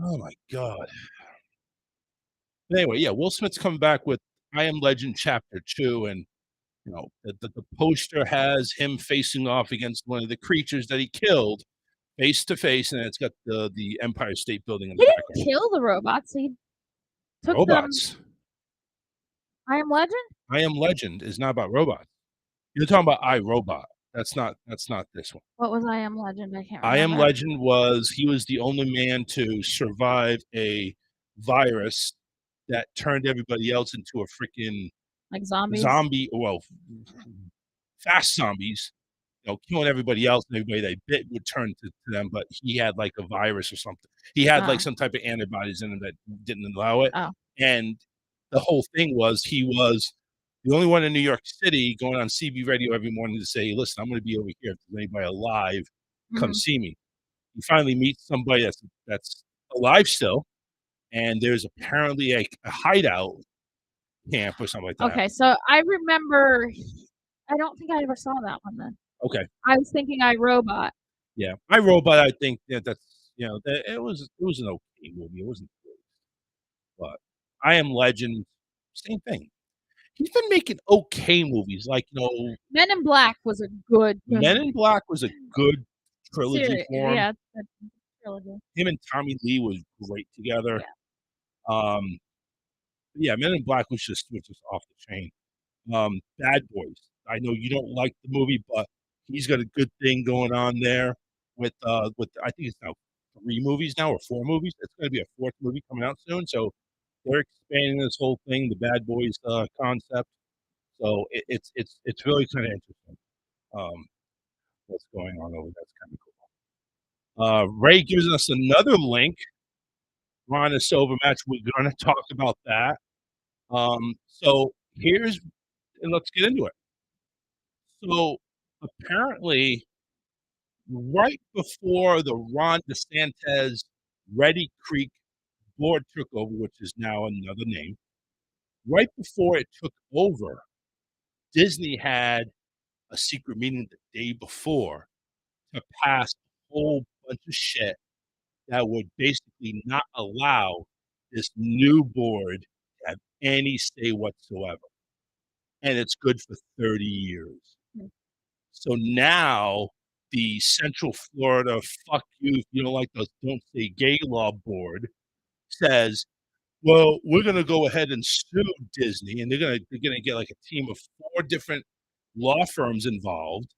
Oh, my God. But anyway, yeah, Will Smith's coming back with I Am Legend Chapter 2, and the poster has him facing off against one of the creatures that he killed face to face, and it's got the Empire State Building in the He background. didn't kill the robots. He took Robots. them. I Am Legend? I Am Legend is not about robots. You're talking about iRobot. That's not this one. What was I Am Legend? I can't remember. I Am Legend he was the only man to survive a virus that turned everybody else into a freaking Like zombies? Fast zombies, killing everybody else, and everybody they bit would turn to them, but he had like a virus or something. He had like some type of antibodies in him that didn't allow it. Oh. And the whole thing was he was the only one in New York City going on CB radio every morning to say, listen, I'm going to be over here. If there's anybody alive, come see me. He finally meets somebody that's alive still, and there's apparently a hideout camp or something like that. Okay, so I remember. I don't think I ever saw that one then. Okay. I was thinking iRobot. Yeah, iRobot. I think that's it was an okay movie. It wasn't great, but I Am Legend, same thing. He's been making okay movies, like Men in Black was a good movie. Men in Black was a good trilogy for him. Yeah, trilogy. Him and Tommy Lee was great together. Yeah, Men in Black was just off the chain. Bad Boys. I know you don't like the movie, but he's got a good thing going on there with I think it's now 3 movies now or 4 movies. It's going to be a 4th movie coming out soon. So they're expanding this whole thing, the Bad Boys concept. So it's really kind of interesting. What's going on over there? That's kind of cool. Ray gives us another link. We're on a silver match. We're going to talk about that. So let's get into it. So apparently, right before the Ron DeSantis Reedy Creek board took over, which is now another name, right before it took over, Disney had a secret meeting the day before to pass a whole bunch of shit that would basically not allow this new board to have any say whatsoever. And it's good for 30 years. So now the Central Florida "fuck you if you don't like the Don't Say Gay" law board says, "Well, we're gonna go ahead and sue Disney," and they're gonna get like a team of 4 different law firms involved.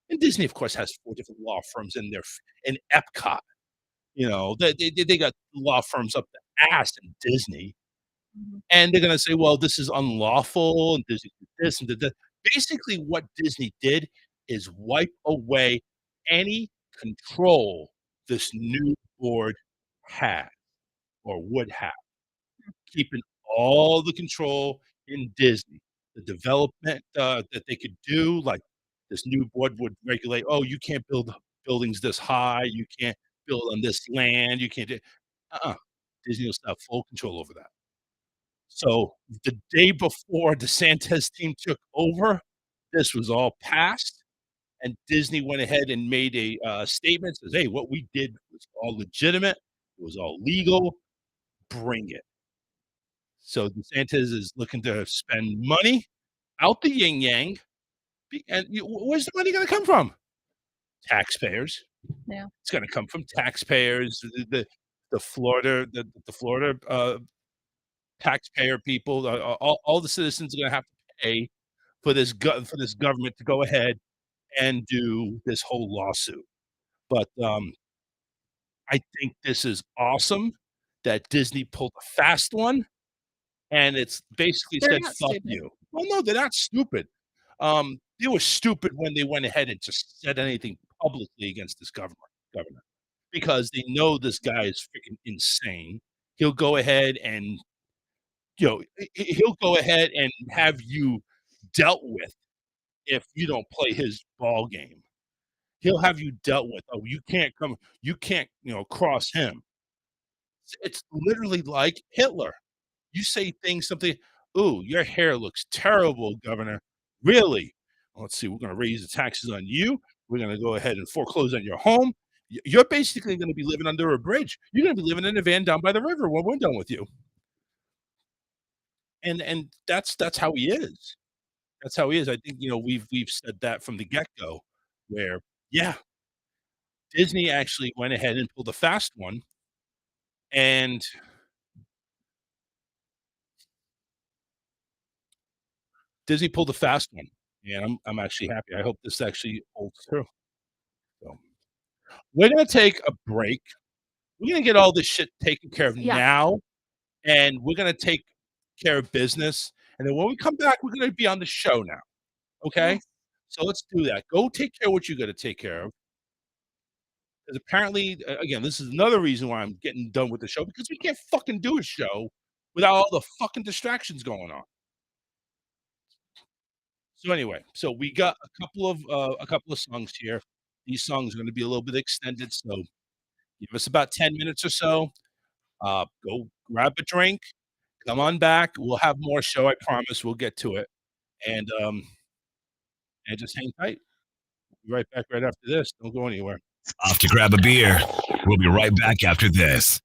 And Disney, of course, has 4 different law firms in Epcot. They got law firms up the ass in Disney, and they're gonna say, "Well, this is unlawful," and Disney did this and did that. Basically, what Disney did is wipe away any control this new board had or would have, keeping all the control in Disney. The development that they could do, like this new board would regulate, "Oh, you can't build buildings this high, you can't build on this land, you can't do." uh-uh. Disney will still have full control over that. So the day before DeSantis' team took over, this was all passed, and Disney went ahead and made a statement, says, "Hey, what we did was all legitimate, it was all legal, bring it." So DeSantis is looking to spend money out the yin yang, and where's the money going to come from? Taxpayers. Yeah. It's going to come from taxpayers. The Florida taxpayer people, all the citizens are going to have to pay for this government to go ahead and do this whole lawsuit. But I think this is awesome that Disney pulled a fast one, and it's basically They're said, not "Fuck stupid. you." Well, no, they're not stupid. They were stupid when they went ahead and just said anything publicly against this governor, because they know this guy is freaking insane. He'll go ahead and he'll go ahead and have you dealt with if you don't play his ball game. He'll have you dealt with. "Oh, you can't come. You can't, cross him." It's literally like Hitler. You say something. "Ooh, your hair looks terrible, Governor." "Really? Well, let's see. We're going to raise the taxes on you. We're going to go ahead and foreclose on your home. You're basically going to be living under a bridge. You're going to be living in a van down by the river when we're done with you." And that's how he is. That's how he is. I think we've said that from the get go, where yeah, Disney actually went ahead and pulled a fast one, and Disney pulled a fast one, and I'm actually happy. I hope this actually holds true. So we're gonna take a break. We're gonna get all this shit taken care of Yeah. now, and we're gonna take care of business. And then when we come back, we're gonna be on the show now. Okay? Yes. So let's do that. Go take care of what you got to take care of. Because apparently, again, this is another reason why I'm getting done with the show, because we can't fucking do a show without all the fucking distractions going on. So anyway, so we got a couple of songs here. These songs are going to be a little bit extended, so give us about 10 minutes or so. Go grab a drink, come on back. We'll have more show. I promise. We'll get to it, and just hang tight. Be right back right after this. Don't go anywhere. Off to grab a beer. We'll be right back after this.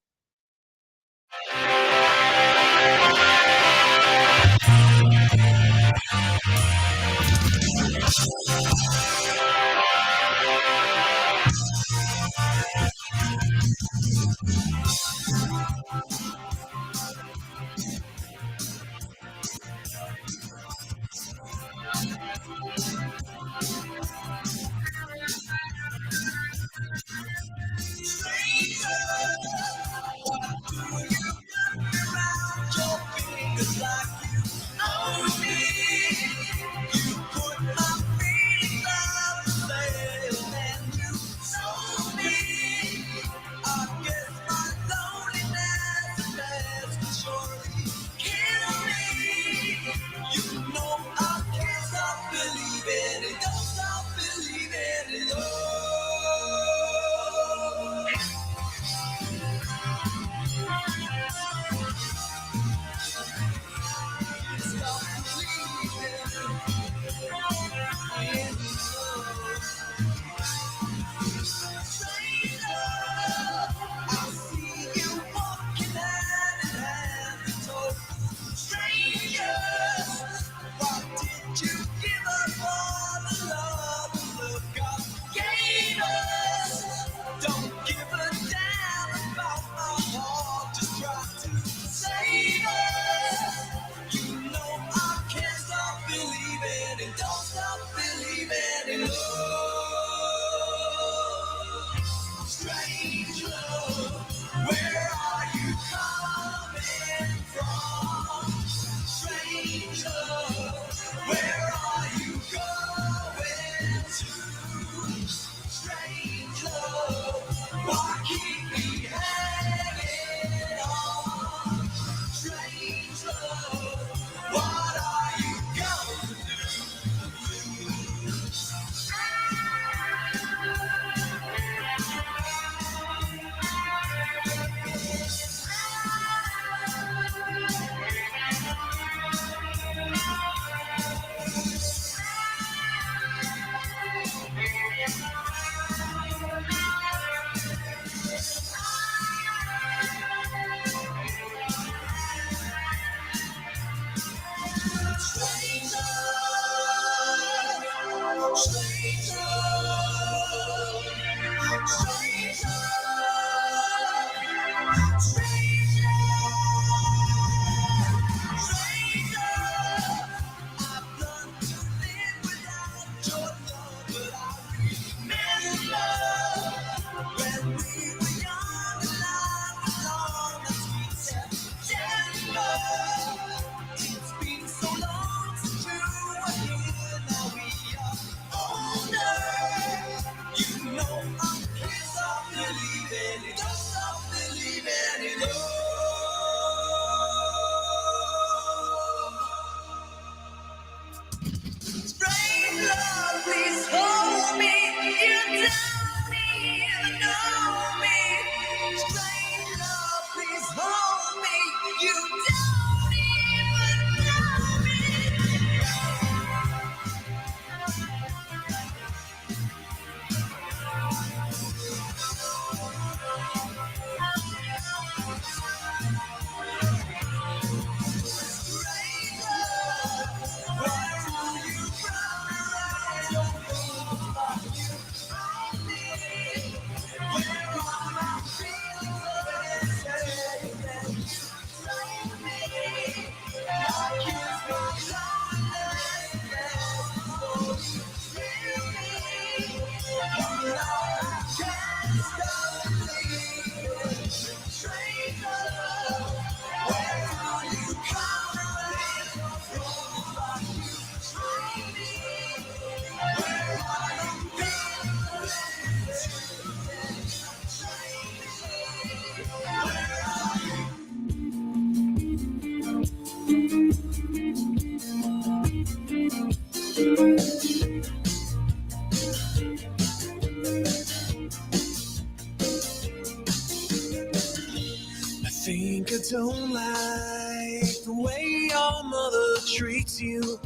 think I don't like the way your mother treats you.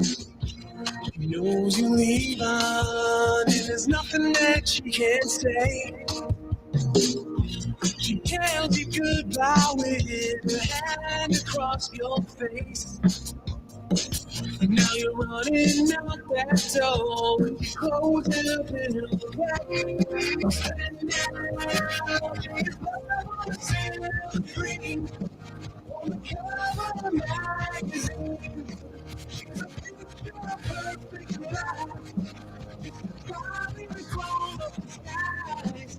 She knows you leave on, and there's nothing that she can't say. She tells you goodbye with her hand across your face. Now you're running out that door when you close it up in the way. And now she's on free on the cover of the magazine. She's a picture of perfect life. It's the probably the clone of the skies.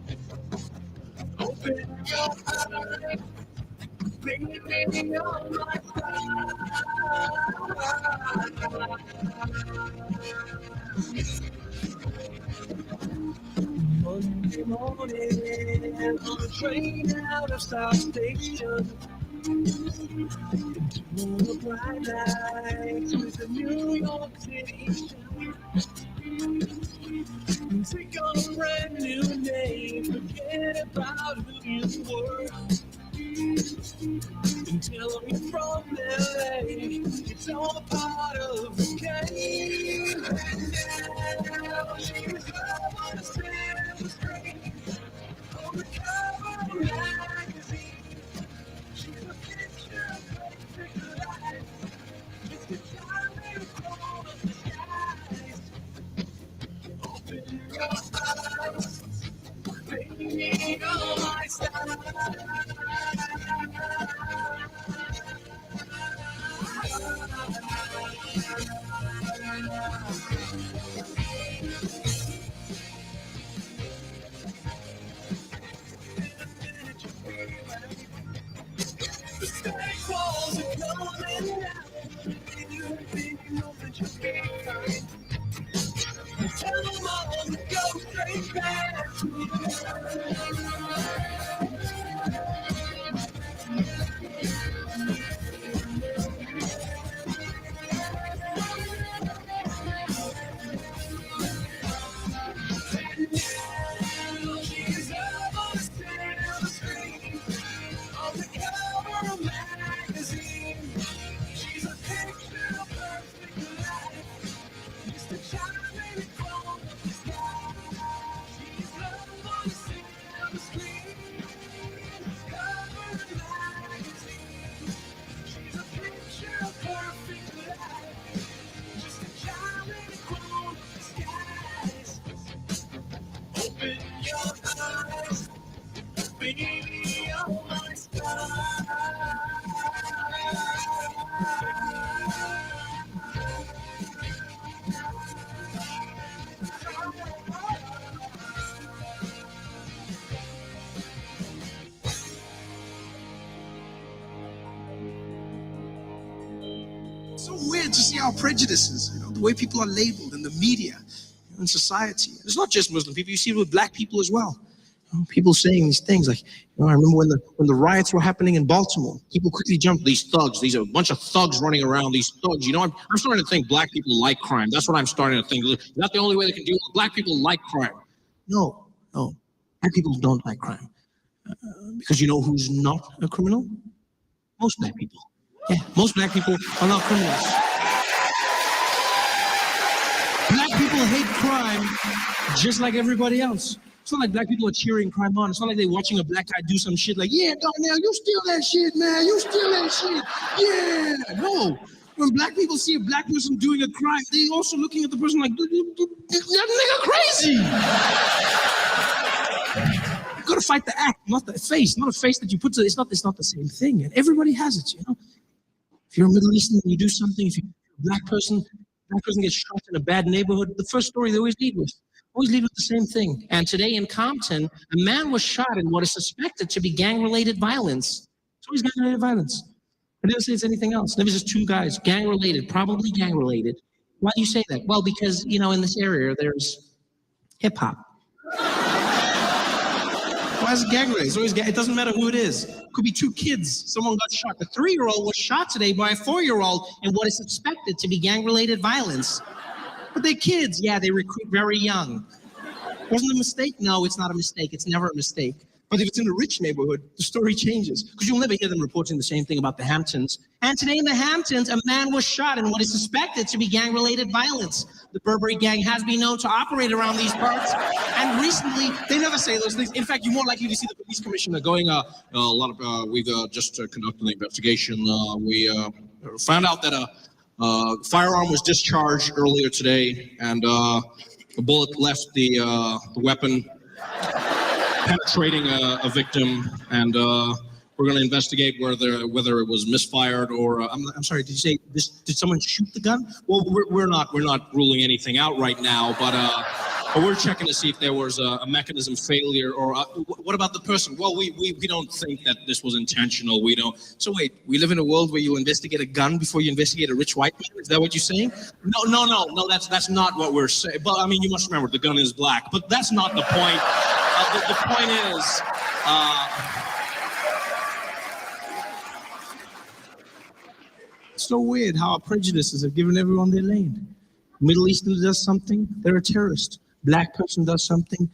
Open your eyes, baby, on my side. Monday morning on the train out of South Station, into the bright lights with the New York City sun. Take on a brand new name, forget about who you were. And tell them you're from LA, it's all part of the game. And now she's up on the silver screen, on the cover of the magazine. She's a picture of perfect life. It's the shining crown of the skies. Open your eyes, baby, on my side. back to you. She's up on the silver screen, on the cover of magazine. She's a picture of perfect life, just a shining from the sky. She's up on the silver screen, cover of magazine. She's a picture of perfect life, just a shining from the skies. Open your eyes, baby, oh my star. It's so weird to see our prejudices, the way people are labeled in the media, in society. It's not just Muslim people. You see it with black people as well. People saying these things like, I remember when the riots were happening in Baltimore, people quickly jumped, these thugs, these are a bunch of thugs running around, these thugs. I'm starting to think black people like crime. That's what I'm starting to think. Is that the only way they can deal with it? Black people like crime. No. Black people don't like crime. Because you know who's not a criminal? Most black people. Yeah, most black people are not criminals. Black people hate crime just like everybody else. It's not like black people are cheering crime on. It's not like they're watching a black guy do some shit like, yeah, Darnell, you steal that shit, man. You steal that shit. Yeah. No. When black people see a black person doing a crime, they also looking at the person like, that nigga crazy. You gotta fight the act, not the face. Not a face that you put to, it's not the same thing. And everybody has it, If you're a Middle Eastern and you do something, if you're a black person gets shot in a bad neighborhood, the first story they always lead with the same thing. And today in Compton, a man was shot in what is suspected to be gang-related violence. It's always gang-related violence. I never say it's anything else. Never just two guys, gang-related, probably gang-related. Why do you say that? Well, because, in this area, there's hip-hop. Why is it gang-related? It's always it doesn't matter who it is. It could be two kids. Someone got shot. The 3-year-old was shot today by a 4-year-old in what is suspected to be gang-related violence. But they're kids. Yeah, they recruit very young. Wasn't a mistake? No, it's not a mistake. It's never a mistake. But if it's in a rich neighborhood, the story changes. Because you'll never hear them reporting the same thing about the Hamptons. And today in the Hamptons, a man was shot in what is suspected to be gang-related violence. The Burberry gang has been known to operate around these parts. And recently, they never say those things. In fact, you're more likely to see the police commissioner going, we've just conducted an investigation. We found out that a firearm was discharged earlier today, and a bullet left the weapon, penetrating a victim, and we're going to investigate whether it was misfired or. I'm sorry. Did you say this? Did someone shoot the gun? Well, we're not ruling anything out right now, but we're checking to see if there was a mechanism failure or what about the person? Well, we don't think that this was intentional. We don't. So wait, we live in a world where you investigate a gun before you investigate a rich white man? Is that what you're saying? No. That's not what we're saying. But I mean, you must remember the gun is black. But that's not the point. The point is. It's so weird how our prejudices have given everyone their lane. Middle Eastern does something, they're a terrorist. Black person does something,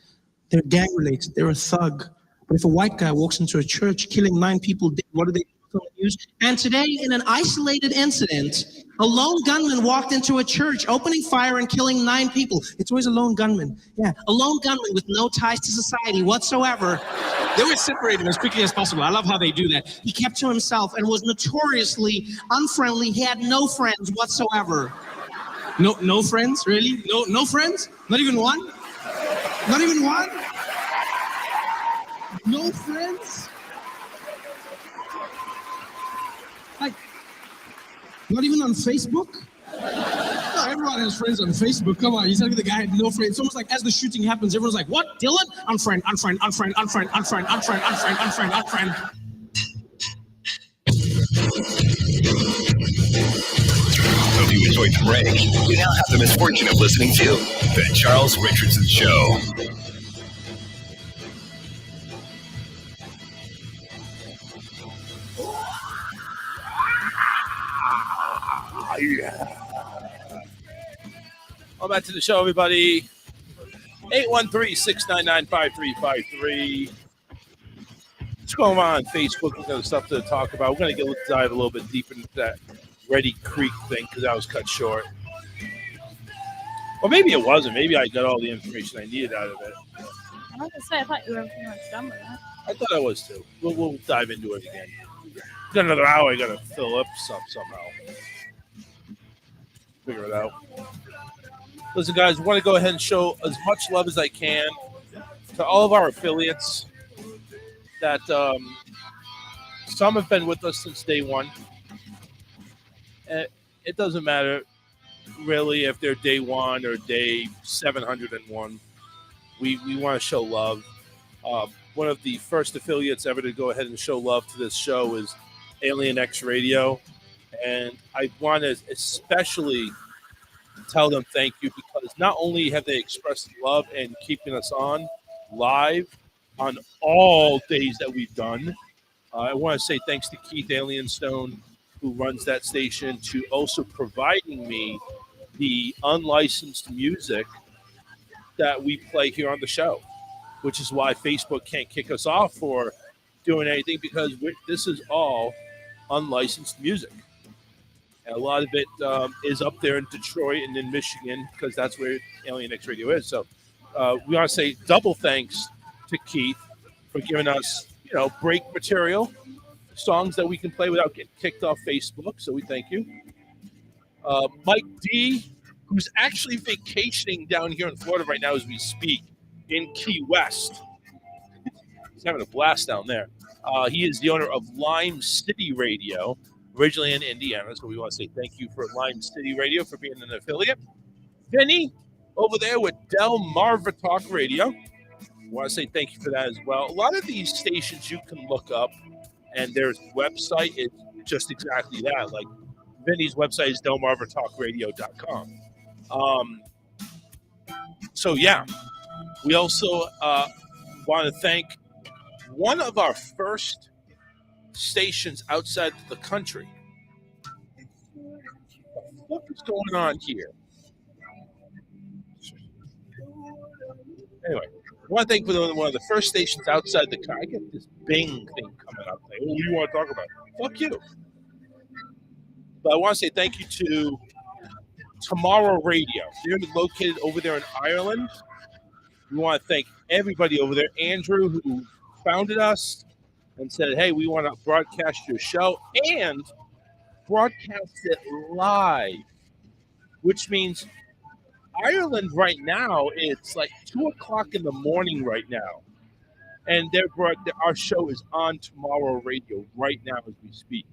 they're gang-related, they're a thug. But if a white guy walks into a church killing 9 people, what do they use? And today, in an isolated incident, a lone gunman walked into a church, opening fire and killing 9 people. It's always a lone gunman. Yeah, a lone gunman with no ties to society whatsoever. They always separate him as quickly as possible. I love how they do that. He kept to himself and was notoriously unfriendly. He had no friends whatsoever. No friends? Really? No friends? Not even one? Not even one? No friends? Like, not even on Facebook? No, everyone has friends on Facebook. Come on, you telling me the guy had no friends? It's almost like as the shooting happens, everyone's like, what? Dylan? Unfriend. Hope you enjoyed the break. You now have the misfortune of listening to The Charles Richardson Show. Welcome back to the show, everybody. 813-699-5353. What's going on Facebook? We've got stuff to talk about. We're going to dive a little bit deeper into that Ready Creek thing because that was cut short. Or maybe it wasn't. Maybe I got all the information I needed out of it. I was going to say, I thought you were pretty much done with that. I thought I was too. We'll dive into it again. Got another hour. I got to fill up somehow. Figure it out. Listen, guys, I want to go ahead and show as much love as I can to all of our affiliates that some have been with us since day one. It doesn't matter really if they're day one or day 701. We want to show love. One of the first affiliates ever to go ahead and show love to this show is Alien X Radio. And I want to especially tell them thank you because not only have they expressed love and keeping us on live on all days that we've done, I want to say thanks to Keith Alienstone, who runs that station, to also providing me the unlicensed music that we play here on the show, which is why Facebook can't kick us off for doing anything because this is all unlicensed music. And a lot of it is up there in Detroit and in Michigan because that's where Alien X Radio is. So we want to say double thanks to Keith for giving us, break material, songs that we can play without getting kicked off Facebook. So we thank you. Mike D, who's actually vacationing down here in Florida right now as we speak in Key West. He's having a blast down there. He is the owner of Lime City Radio, originally in Indiana. So we want to say thank you for Lime City Radio for being an affiliate. Vinny over there with Del Marva Talk Radio. We want to say thank you for that as well. A lot of these stations you can look up, and their website is just exactly that. Like Vinny's website is delmarvatalkradio.com. So yeah, we also want to thank one of our first stations outside the country. What is going on here? Anyway, I want to thank one of the first stations outside the country. I get this Bing thing coming up. Like, what do you want to talk about? Fuck you. But I want to say thank you to Tomorrow Radio. They're located over there in Ireland. We want to thank everybody over there. Andrew, who founded us and said, hey, we want to broadcast your show and broadcast it live, which means Ireland right now, it's like 2 o'clock in the morning right now. And our show is on Tomorrow Radio right now as we speak.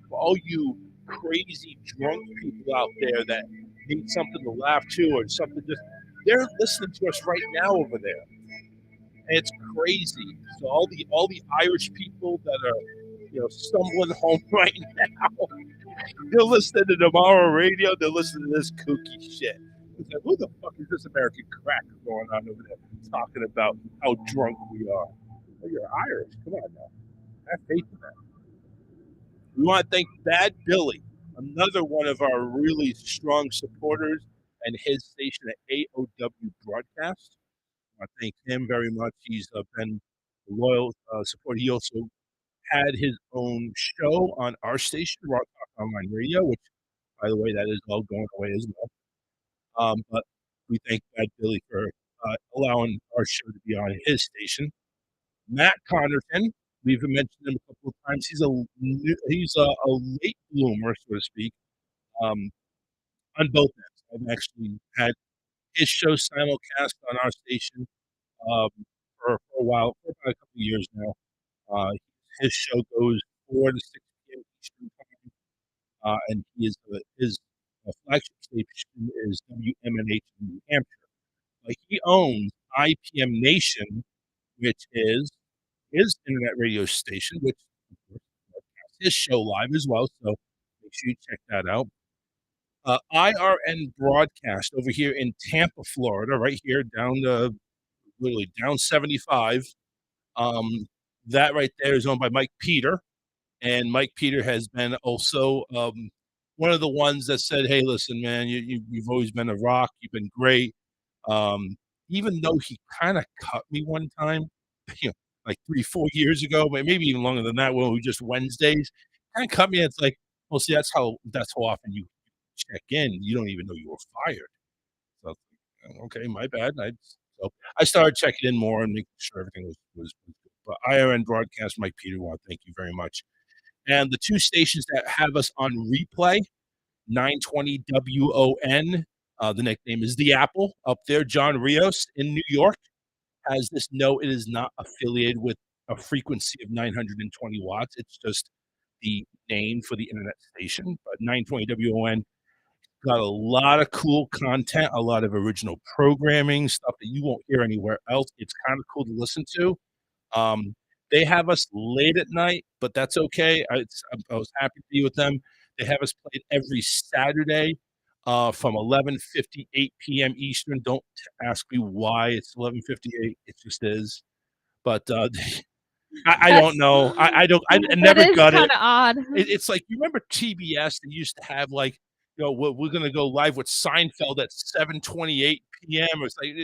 For all you crazy drunk people out there that need something to laugh to or something, they're listening to us right now over there. And it's crazy. So all the Irish people that are stumbling home right now, they're listening to Tomorrow Radio. They're listening to this kooky shit. It's like, who the fuck is this American cracker going on over there talking about how drunk we are? Well, you're Irish. Come on now. Have faith in that. We want to thank Bad Billy, another one of our really strong supporters, and his station at AOW Broadcast. I want to thank him very much. He's been a loyal supporter. He also had his own show on our station, Rock Talk Online Radio, which, by the way, that is all going away as well. But we thank Bad Billy for allowing our show to be on his station. Matt Connerton, we've mentioned him a couple of times. He's a late bloomer, so to speak, on both ends. I've actually had his show simulcast on our station for a while, for about a couple of years now. His show goes 4 to 6 p.m. Eastern time, and his flagship station is WMNH in New Hampshire. He owns IPM Nation, which is his internet radio station, which of course broadcasts his show live as well. So make sure you check that out. IRN Broadcast over here in Tampa, Florida, right here literally down 75. That right there is owned by Mike Peter, and Mike Peter has been also one one of the ones that said, "Hey, listen, man, you've always been a rock. You've been great." Even though he kind of cut me one time, you know, like 3, 4 years ago, maybe even longer than that, when we were just Wednesdays, kind of cut me. It's like, well, see, that's how often you check in. You don't even know you were fired. So, okay, my bad. I started checking in more and making sure everything was good. But IRN broadcast, Mike Peter, want to thank you very much. And the two stations that have us on replay, 920 WON. The nickname is The Apple up there. John Rios in New York has this note. It is not affiliated with a frequency of 920 watts. It's just the name for the internet station. But 920 WON got a lot of cool content, a lot of original programming, stuff that you won't hear anywhere else. It's kind of cool to listen to. They have us late at night, but that's okay. I was happy to be with them. They have us played every Saturday from 11:58 p.m. Eastern. Don't ask me why it's 11:58. It just is. But I don't know. I never got it. Kind of odd. It's like, you remember TBS? They used to have, like, we're going to go live with Seinfeld at 7:28 p.m. Or it's like,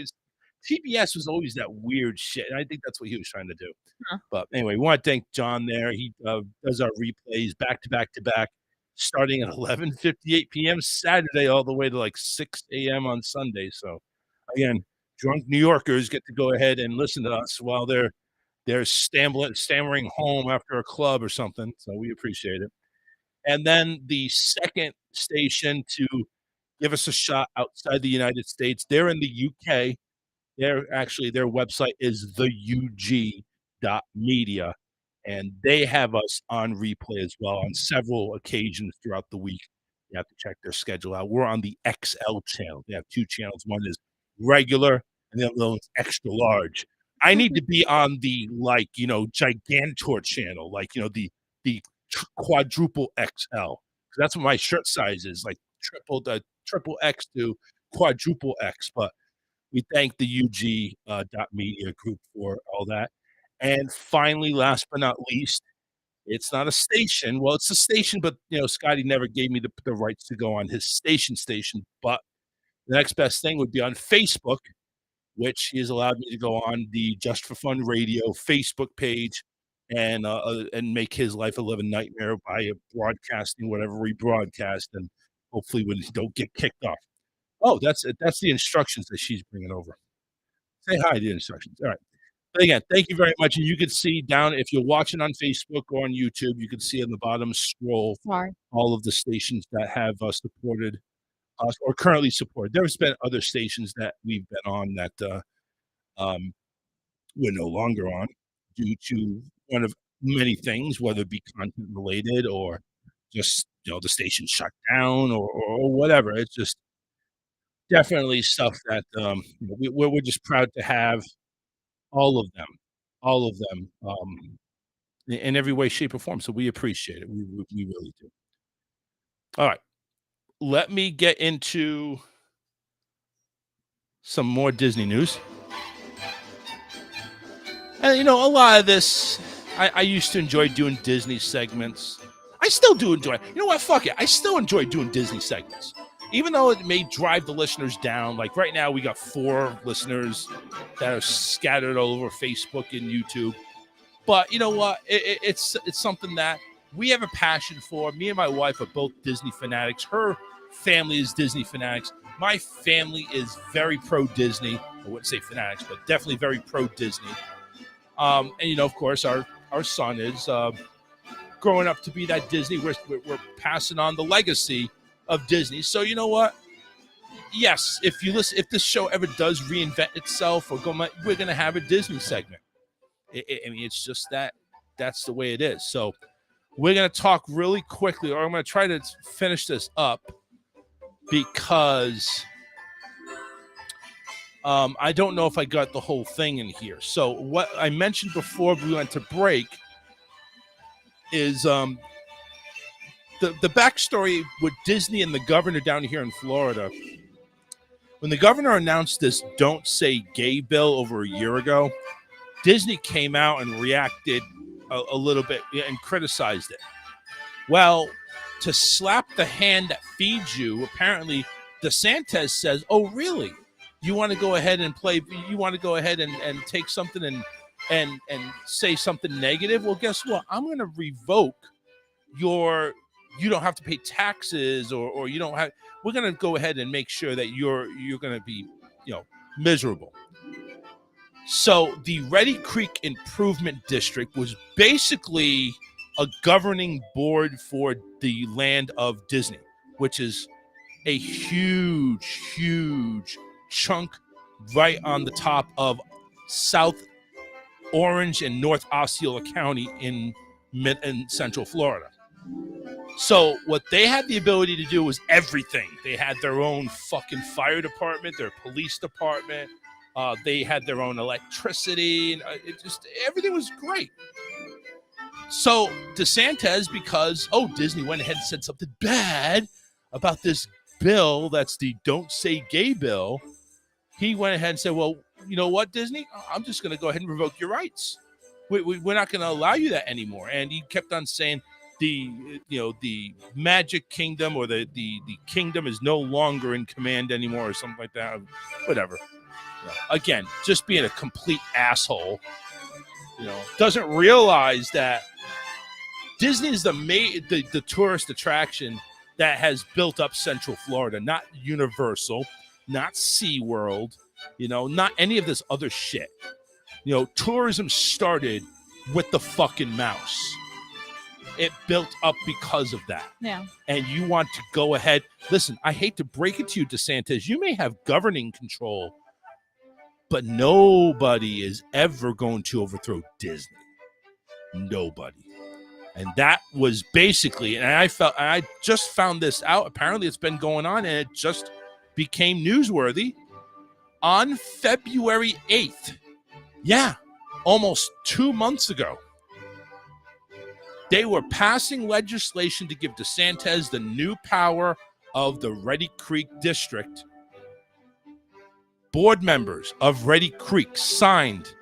TBS was always that weird shit. And I think that's what he was trying to do. Huh. But anyway, we want to thank John there. He does our replays back to back to back, starting at 11:58 p.m. Saturday all the way to like 6 a.m. on Sunday. So again, drunk New Yorkers get to go ahead and listen to us while they're stammering home after a club or something. So we appreciate it. And then the second station to give us a shot outside the United States, they're in the UK. Their website is theug.media, and they have us on replay as well on several occasions throughout the week. You have to check their schedule out. We're on the XL channel. They have two channels. One is regular, and the other one is extra large. I need to be on the, like, Gigantor channel, like, the quadruple XL. That's what my shirt size is, like triple X to quadruple X. But we thank the UG.media group for all that. And finally, last but not least, it's not a station. Well, it's a station, but Scotty never gave me the rights to go on his station. But the next best thing would be on Facebook, which he has allowed me to go on the Just for Fun Radio Facebook page and make his life a living nightmare by broadcasting whatever we broadcast, and hopefully we don't get kicked off. Oh, that's the instructions that she's bringing over. Say hi to the instructions. All right. But again, thank you very much. And you can see down, if you're watching on Facebook or on YouTube, you can see on the bottom scroll all of the stations that have supported us or currently supported. There's been other stations that we've been on that we're no longer on due to one of many things, whether it be content related or just the station shut down or whatever. It's just definitely stuff that we're just proud to have all of them in every way, shape, or form. So we appreciate it. We really do. All right. Let me get into some more Disney news. And, a lot of this, I used to enjoy doing Disney segments. I still do enjoy it. You know what? Fuck it. I still enjoy doing Disney segments. Even though it may drive the listeners down. Like right now, we got 4 listeners that are scattered all over Facebook and YouTube. But you know what? It's something that we have a passion for. Me and my wife are both Disney fanatics. Her family is Disney fanatics. My family is very pro-Disney. I wouldn't say fanatics, but definitely very pro-Disney. And, of course, our son is growing up to be that Disney. We're passing on the legacy of Disney. So you know what? Yes, if this show ever does reinvent itself we're going to have a Disney segment. It's just that's the way it is. So we're going to talk really quickly, or I'm going to try to finish this up because I don't know if I got the whole thing in here. So what I mentioned before we went to break is the backstory with Disney and the governor down here in Florida. When the governor announced this "Don't Say Gay" bill over a year ago, Disney came out and reacted a little bit and criticized it. Well, to slap the hand that feeds you, apparently DeSantis says, oh, really? You want to go ahead and play? You want to go ahead and take something and say something negative? Well, guess what? I'm going to revoke you don't have to pay taxes or you don't have, we're going to go ahead and make sure that you're going to be, miserable. So the Reedy Creek Improvement District was basically a governing board for the land of Disney, which is a huge chunk right on the top of South Orange and North Osceola County in Central Florida. So what they had the ability to do was everything. They had their own fucking fire department, their police department. They had their own electricity. And everything was great. So DeSantis, because, Disney went ahead and said something bad about this bill, that's the Don't Say Gay bill, he went ahead and said, well, you know what, Disney? I'm just going to go ahead and revoke your rights. We're not going to allow you that anymore. And he kept on saying the Magic Kingdom or the kingdom is no longer in command anymore or something like that. Whatever. Again, just being a complete asshole, doesn't realize that Disney is the tourist attraction that has built up Central Florida, not Universal, not SeaWorld, not any of this other shit. Tourism started with the fucking mouse. It built up because of that. Yeah. And you want to go ahead. Listen, I hate to break it to you, DeSantis. You may have governing control, but nobody is ever going to overthrow Disney. Nobody. And that was basically, and I just found this out. Apparently it's been going on and it just became newsworthy on February 8th. Yeah, almost 2 months ago. They were passing legislation to give DeSantis the new power of the Reedy Creek District. Board members of Reedy Creek signed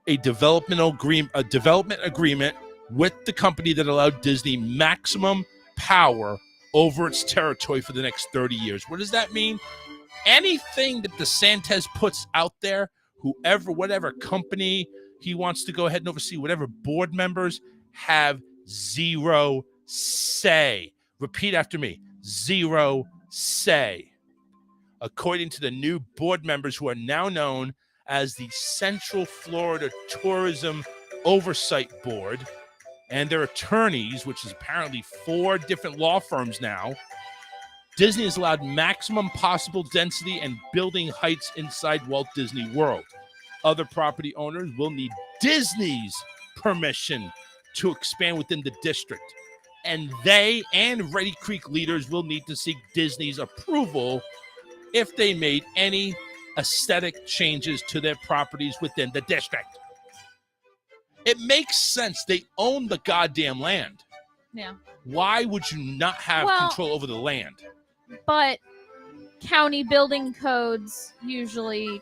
a development agreement with the company that allowed Disney maximum power over its territory for the next 30 years. What does that mean? Anything that DeSantis puts out there, whatever company he wants to go ahead and oversee, whatever board members have zero say. Repeat after me. Zero say. According to the new board members who are now known as the Central Florida Tourism Oversight Board and their attorneys, which is apparently 4 different law firms now, Disney has allowed maximum possible density and building heights inside Walt Disney World. Other property owners will need Disney's permission to expand within the district. And they and Reedy Creek leaders will need to seek Disney's approval if they made any aesthetic changes to their properties within the district. It makes sense. They own the goddamn land. Yeah. Why would you not have control over the land? But county building codes usually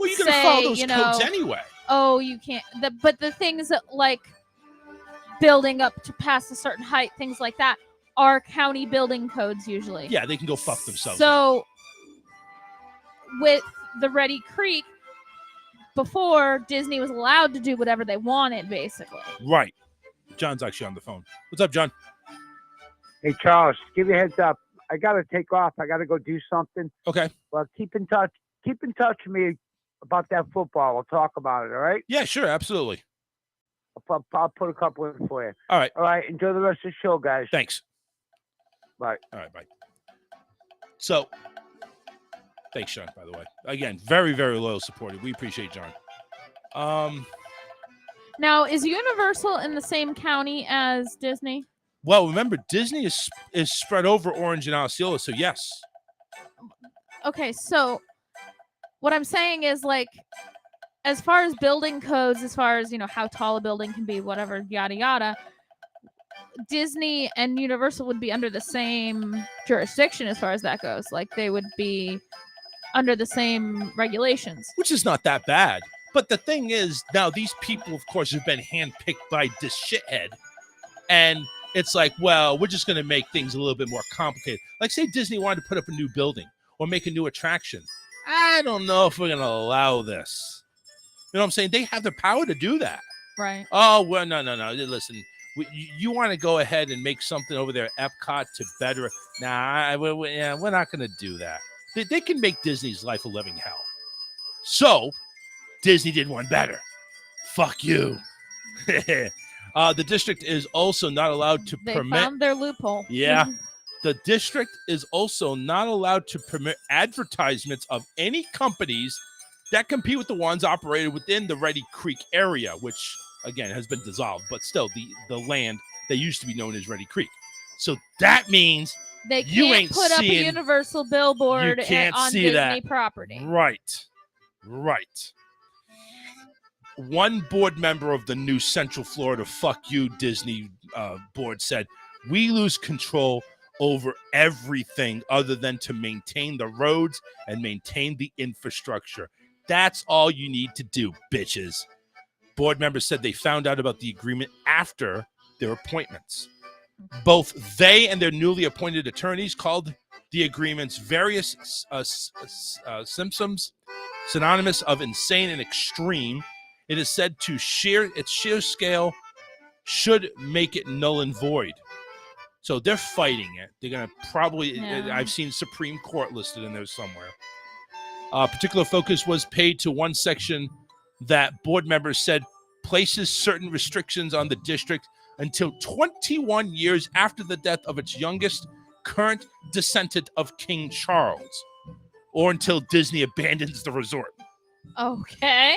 Well, you're going to follow those codes anyway. Oh, you can't. But the things that, like building up to past a certain height, things like that, are county building codes usually. Yeah, they can go fuck themselves. So with the Reedy Creek, before, Disney was allowed to do whatever they wanted, basically. Right. John's actually on the phone. What's up, John? Hey, Charles, give you a heads up. I got to take off. I got to go do something. Okay. Well, keep in touch. Keep in touch with me about that football. We'll talk about it, all right? Yeah, sure. Absolutely. I'll put a couple in for you. All right. All right. Enjoy the rest of the show, guys. Thanks. Bye. All right, bye. So, thanks, Sean, by the way. Again, very, very loyal supporter. We appreciate John. Now, is Universal in the same county as Disney? Well, remember, Disney is spread over Orange and Osceola, so yes. Okay, so what I'm saying is, like, as far as building codes, as far as, how tall a building can be, whatever, yada, yada, Disney and Universal would be under the same jurisdiction as far as that goes. Like, they would be under the same regulations. Which is not that bad. But the thing is, now these people, of course, have been handpicked by this shithead. And it's like, well, we're just going to make things a little bit more complicated. Like, say Disney wanted to put up a new building or make a new attraction. I don't know if we're going to allow this. You know what I'm saying? They have the power to do that. Right. Oh, well, no. Listen, you want to go ahead and make something over there at Epcot to better it. Nah, we're not going to do that. They can make Disney's life a living hell. So, Disney did one better. Fuck you. The district is also not allowed to They permit. found their loophole. Yeah. The district is also not allowed to permit advertisements of any companies that compete with the ones operated within the Reedy Creek area, which, again, has been dissolved, but still the land that used to be known as Reedy Creek. So that means They you can't ain't put up a seeing- Universal billboard you can't on see Disney that. property. Right. One board member of the new Central Florida Fuck You Disney board said, "We lose control over everything other than to maintain the roads and maintain the infrastructure. That's all you need to do, bitches." Board members said they found out about the agreement after their appointments. Both they and their newly appointed attorneys called the agreements various symptoms synonymous of insane and extreme. It is said to its sheer scale should make it null and void. So they're fighting it. They're going to probably, I've seen Supreme Court listed in there somewhere. Particular focus was paid to one section that board members said places certain restrictions on the district until 21 years after the death of its youngest current descendant of King Charles, or until Disney abandons the resort. Okay.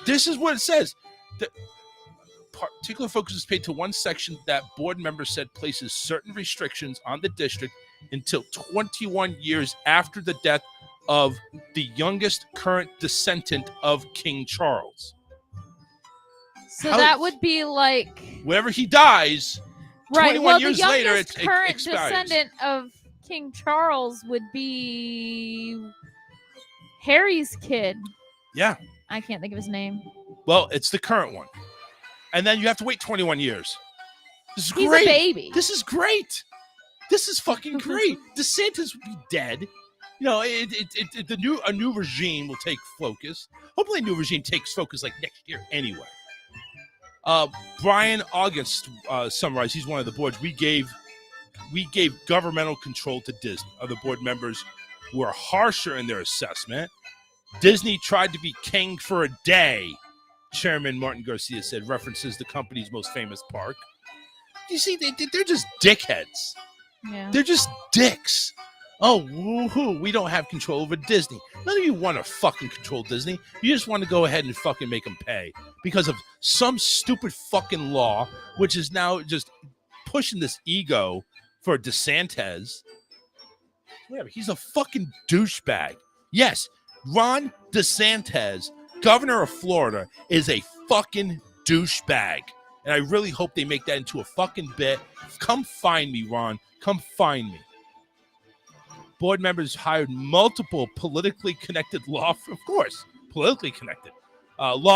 This is what it says. The particular focus is paid to one section that board members said places certain restrictions on the district until 21 years after the death of the youngest current descendant of King Charles. So that would be like Wherever he dies, 21 well, years the later, youngest it current expires. descendant of King Charles would be Harry's kid. Yeah. I can't think of his name. Well, it's the current one. And then you have to wait 21 years. This is He's great. a baby. This is great. This is fucking great. DeSantis would be dead. You know, a new regime will take focus. Hopefully, a new regime takes focus like next year anyway. Brian August summarized. He's one of the boards. We gave governmental control to Disney. Other board members were harsher in their assessment. Disney tried to be king for a day, Chairman Martin Garcia said, references the company's most famous park. You see, they're just dickheads. Yeah. They're just dicks. Oh, woohoo, we don't have control over Disney. None of you want to fucking control Disney. You just want to go ahead and fucking make them pay because of some stupid fucking law, which is now just pushing this ego for DeSantis. Whatever, he's a fucking douchebag. Yes, Ron DeSantis, governor of Florida, is a fucking douchebag. And I really hope they make that into a fucking bit. Come find me, Ron. Come find me. Board members hired multiple politically connected law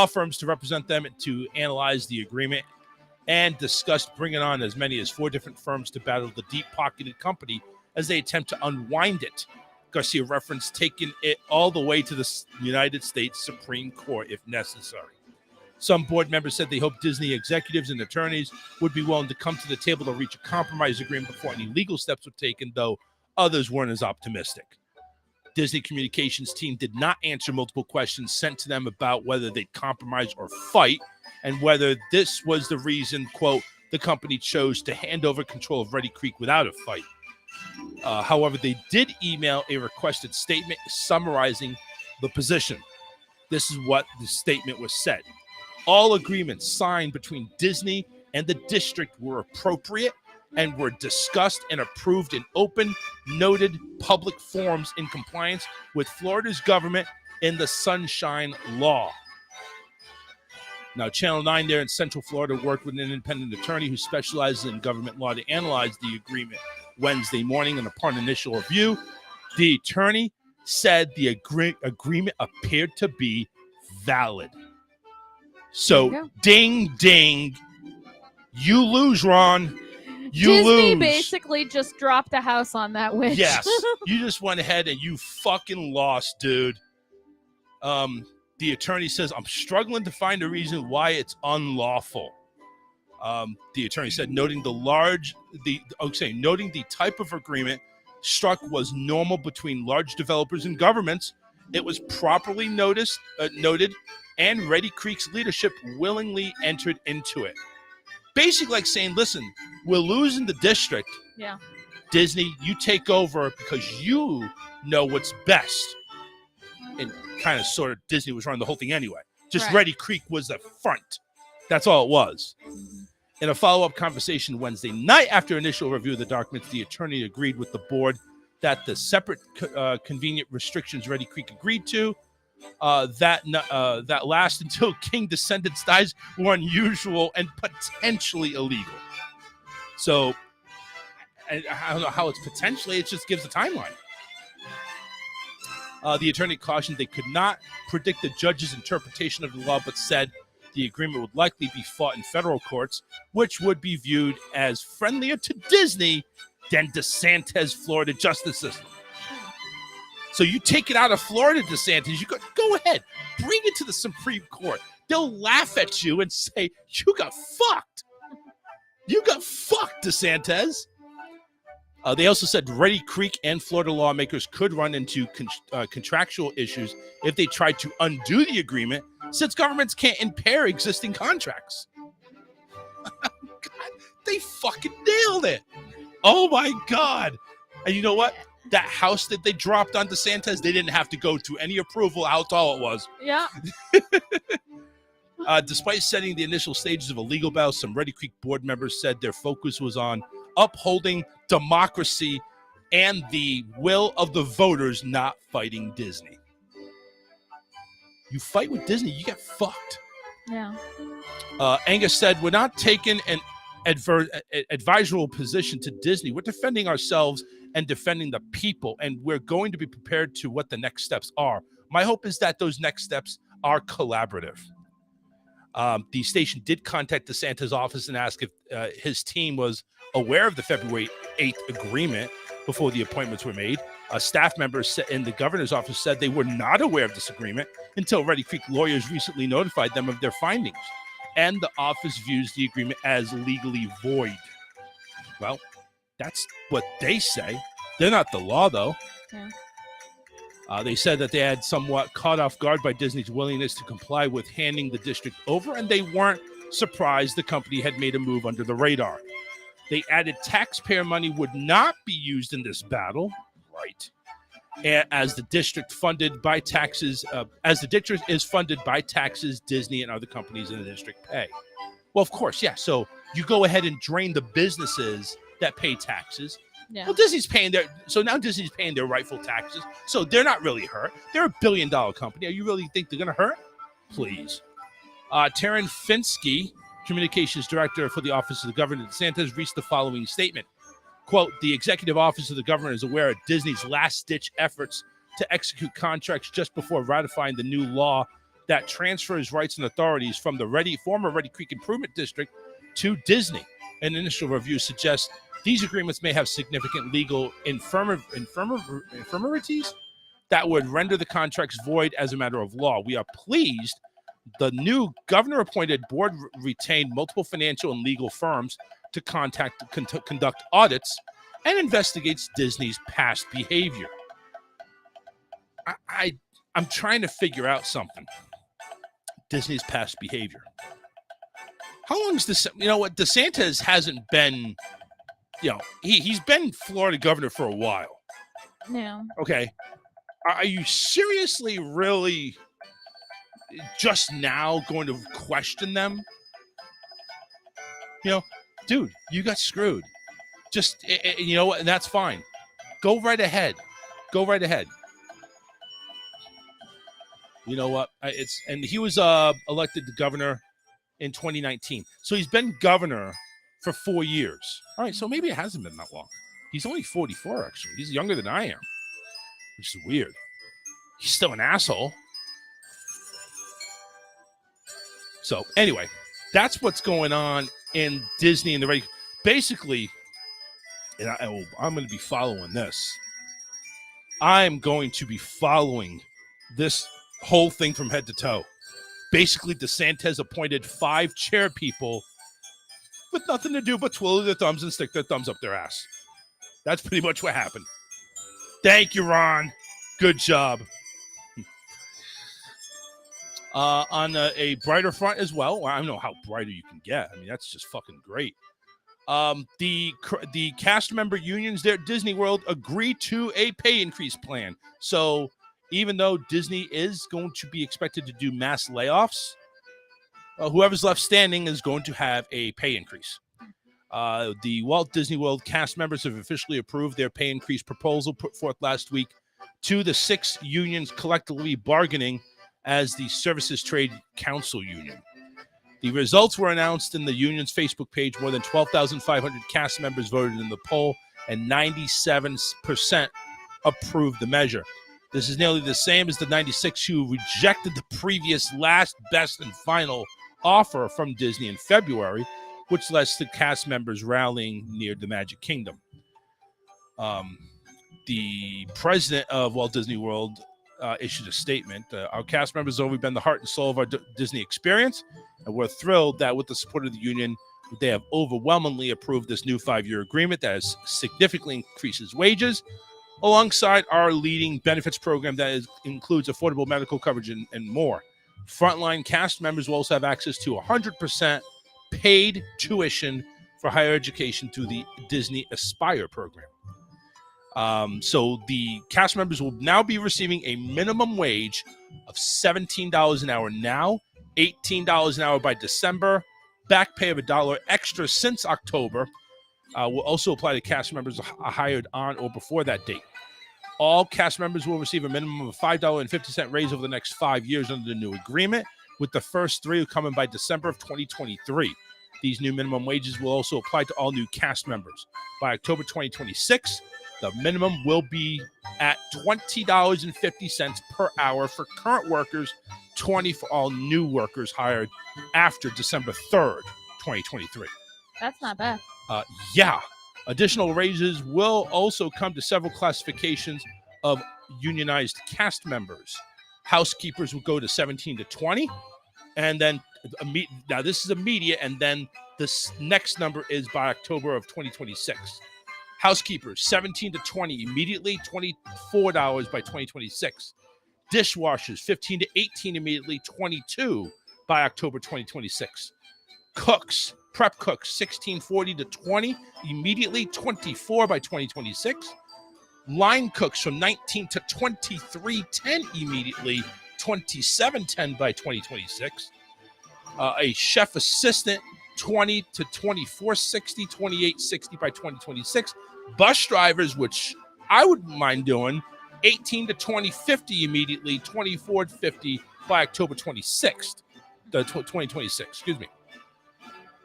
firms to represent them to analyze the agreement and discussed bringing on as many as 4 different firms to battle the deep-pocketed company as they attempt to unwind it. Garcia referenced taking it all the way to the United States Supreme Court if necessary. Some board members said they hoped Disney executives and attorneys would be willing to come to the table to reach a compromise agreement before any legal steps were taken, though others weren't as optimistic. Disney communications team did not answer multiple questions sent to them about whether they'd compromise or fight, and whether this was the reason, quote, the company chose to hand over control of Reedy Creek without a fight. However, they did email a requested statement summarizing the position. This is what the statement was said. All agreements signed between Disney and the district were appropriate and were discussed and approved in open, noted public forums in compliance with Florida's government in the Sunshine Law. Now, Channel 9 there in Central Florida worked with an independent attorney who specializes in government law to analyze the agreement Wednesday morning. And upon initial review, the attorney said the agreement appeared to be valid. So, ding, ding, You lose, Ron. You Disney lose. basically just dropped the house on that witch. Yes. You just went ahead and you fucking lost, dude. The attorney says, I'm struggling to find a reason why it's unlawful. The attorney said, noting the type of agreement struck was normal between large developers and governments. It was properly noted, and Ready Creek's leadership willingly entered into it. Basically like saying, listen, we're losing the district. Yeah. Disney, you take over because you know what's best. And kind of sort of Disney was running the whole thing anyway. Just Right. Ready Creek was the front. That's all it was. In a follow-up conversation Wednesday night after initial review of the documents, the attorney agreed with the board that the separate convenient restrictions Ready Creek agreed to that last until King descendants dies were unusual and potentially illegal. So I don't know how it's potentially. It just gives a timeline. The attorney cautioned they could not predict the judge's interpretation of the law, but said the agreement would likely be fought in federal courts, which would be viewed as friendlier to Disney than DeSantis' Florida justice system. So you take it out of Florida, DeSantis, you go ahead, bring it to the Supreme Court. They'll laugh at you and say, you got fucked. You got fucked, DeSantis. They also said Ready Creek and Florida lawmakers could run into contractual issues if they tried to undo the agreement, since governments can't impair existing contracts. God, they fucking nailed it. Oh, my God. And you know what? That house that they dropped on DeSantis, they didn't have to go to any approval how tall it was. Yeah. Despite setting the initial stages of a legal battle, some Ready Creek board members said their focus was on upholding democracy and the will of the voters, not fighting Disney. You fight with Disney, you get fucked. Yeah. Angus said, we're not taking an advisory position to Disney. We're defending ourselves and defending the people, and we're going to be prepared to what the next steps are. My hope is that those next steps are collaborative. The station did contact DeSantis' office and ask if his team was aware of the February 8th agreement before the appointments were made. A staff member in the governor's office said they were not aware of this agreement until Ready Creek lawyers recently notified them of their findings, and the office views the agreement as legally void. Well, that's what they say. They're not the law, though. Yeah. They said that they had somewhat caught off guard by Disney's willingness to comply with handing the district over, and they weren't surprised the company had made a move under the radar. They added taxpayer money would not be used in this battle, right? As the district funded by taxes, as the district is funded by taxes, Disney and other companies in the district pay. Well, of course, yeah. So you go ahead and drain the businesses that pay taxes. Yeah. Well, Disney's paying now Disney's paying their rightful taxes, so they're not really hurt. They're a $1 billion company. You really think they're going to hurt? Please. Taryn Finsky, communications director for the Office of the Governor DeSantis, reached the following statement. Quote, the executive office of the governor is aware of Disney's last-ditch efforts to execute contracts just before ratifying the new law that transfers rights and authorities from the former Ready Creek Improvement District to Disney. An initial review suggests these agreements may have significant legal infirmities that would render the contracts void as a matter of law. We are pleased the new governor-appointed board retained multiple financial and legal firms to conduct audits and investigates Disney's past behavior. I'm trying to figure out something. Disney's past behavior. How long is this? You know what? DeSantis hasn't been, he's been Florida governor for a while. Yeah. Okay. Are you seriously really just now going to question them? Dude, you got screwed. Just, you know what? And that's fine. Go right ahead. Go right ahead. You know what? And he was elected the governor in 2019. So he's been governor for 4 years. All right, so maybe it hasn't been that long. He's only 44, actually. He's younger than I am, which is weird. He's still an asshole. So anyway, that's what's going on in Disney and the right. Basically, and I'm going to be following this. I'm going to be following this whole thing from head to toe. Basically, DeSantis appointed 5 chair people with nothing to do but twiddle their thumbs and stick their thumbs up their ass. That's pretty much what happened. Thank you, Ron. Good job. On a brighter front as well, I don't know how brighter you can get. I mean, that's just fucking great. The cast member unions there at Disney World agreed to a pay increase plan. So even though Disney is going to be expected to do mass layoffs, whoever's left standing is going to have a pay increase. The Walt Disney World cast members have officially approved their pay increase proposal put forth last week to the 6 unions collectively bargaining as the Services Trade Council Union. The results were announced in the union's Facebook page. More than 12,500 cast members voted in the poll, and 97% approved the measure. This is nearly the same as the 96 who rejected the previous last, best, and final offer from Disney in February, which led to cast members rallying near the Magic Kingdom. The president of Walt Disney World issued a statement. Our cast members have always been the heart and soul of our Disney experience, and we're thrilled that with the support of the union, they have overwhelmingly approved this new 5-year agreement that has significantly increases wages, alongside our leading benefits program that includes affordable medical coverage and more. Frontline cast members will also have access to 100% paid tuition for higher education through the Disney Aspire program. So the cast members will now be receiving a minimum wage of $17 an hour now, $18 an hour by December, back pay of $1 extra since October. Will also apply to cast members hired on or before that date. All cast members will receive a minimum of $5.50 raise over the next 5 years under the new agreement, with the first 3 coming by December of 2023. These new minimum wages will also apply to all new cast members. By October 2026, the minimum will be at $20.50 per hour for current workers, $20 for all new workers hired after December 3rd, 2023. That's not bad. Yeah. Additional raises will also come to several classifications of unionized cast members. Housekeepers will go to 17 to 20, and then now this is immediate, and then this next number is by October of 2026. Housekeepers 17 to 20 immediately, $24 by 2026. Dishwashers 15 to 18 immediately, $22 by October 2026. Cooks, prep cooks 16.40 to 20 immediately, $24 by 2026. Line cooks from 19 to 23.10 immediately, $27.10 by 2026. A chef assistant 20 to 24.60, $28.60 by 2026. Bus drivers, which I wouldn't mind doing, 18 to 20.50 immediately, $24.50 by October 26th, 2026. Excuse me.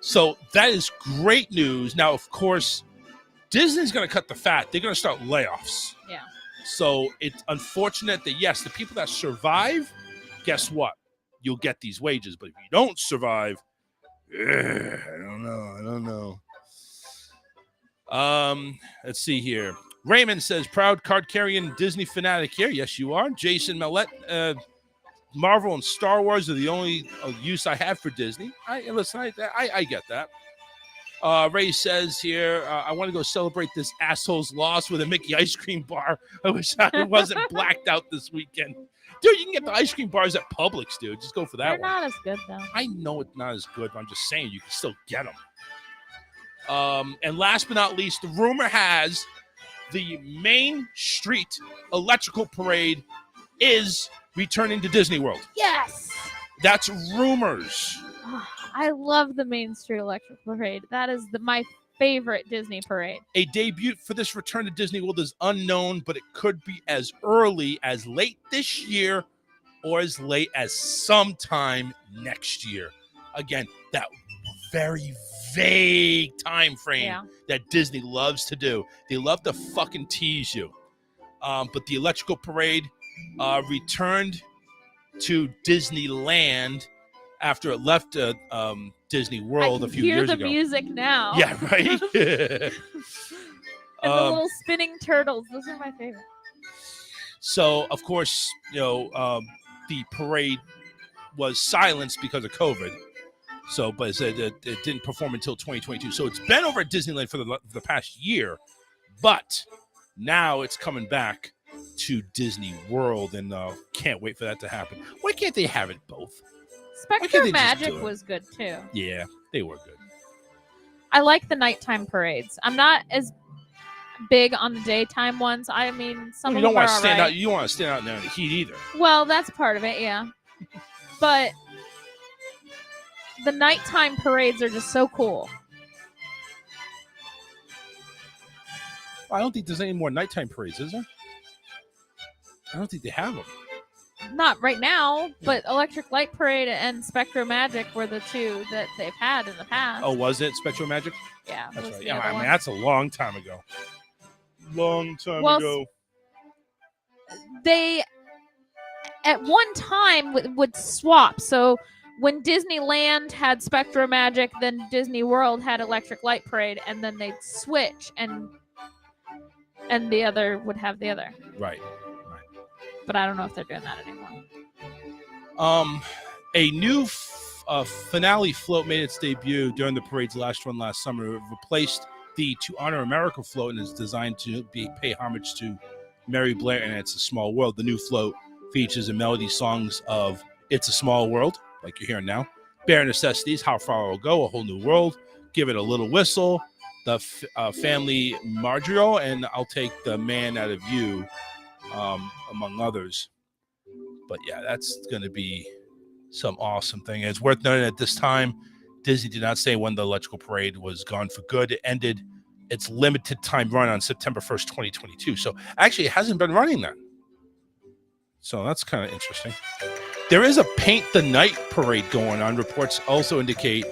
So that is great news. Now, of course, Disney's going to cut the fat. They're going to start layoffs. Yeah. So it's unfortunate that, yes, the people that survive, guess what? You'll get these wages. But if you don't survive, I don't know. Let's see here. Raymond says, proud card-carrying Disney fanatic here. Yes, you are. Jason Millette, Marvel and Star Wars are the only use I have for Disney. I get that. Ray says here, I want to go celebrate this asshole's loss with a Mickey ice cream bar. I wish I wasn't blacked out this weekend. Dude, you can get the ice cream bars at Publix, dude. Just go for that They're one. not as good, though. I know it's not as good, but I'm just saying you can still get them. And last but not least, the rumor has the Main Street Electrical Parade is returning to Disney World. Yes! That's rumors. I love the Main Street Electric Parade. That is my favorite Disney parade. A debut for this return to Disney World is unknown, but it could be as early as late this year or as late as sometime next year. Again, that very vague time frame that Disney loves to do. They love to fucking tease you. But the Electrical Parade returned to Disneyland after it left Disney World a few years ago. Hear the music now. Yeah, right. And the little spinning turtles. Those are my favorite. So, of course, the parade was silenced because of COVID. So, but it said it didn't perform until 2022. So it's been over at Disneyland for the past year, but now it's coming back to Disney World, and can't wait for that to happen. Why can't they have it both? Spectrum Magic was good too. Yeah, they were good. I like the nighttime parades. I'm not as big on the daytime ones. I mean, some of them are stand alright. out. You don't want to stand out there in the heat either. Well, that's part of it, yeah. But the nighttime parades are just so cool. I don't think there's any more nighttime parades, is there? I don't think they have them. Not right now, but Electric Light Parade and Spectrum Magic were the two that they've had in the past. Oh, was it Spectral Magic? Yeah, that's was right. the Yeah, other I mean one. that's a long time ago. Ago. They at one time would swap. So when Disneyland had Spectrum Magic, then Disney World had Electric Light Parade, and then they'd switch, and the other would have the other. Right. But I don't know if they're doing that anymore. A new finale float made its debut during the parade's last run last summer. It replaced the To Honor America float and is designed to pay homage to Mary Blair and It's a Small World. The new float features the melody songs of It's a Small World, like you're hearing now, Bare Necessities, How Far I'll Go, A Whole New World, Give It a Little Whistle, The Family Margio, and I'll Take the Man Out of You, among others. But yeah, that's going to be some awesome thing. And it's worth noting at this time, Disney did not say when the Electrical Parade was gone for good. It ended its limited time run on September 1st, 2022. So actually, it hasn't been running then. So that's kind of interesting. There is a Paint the Night parade going on. Reports also indicate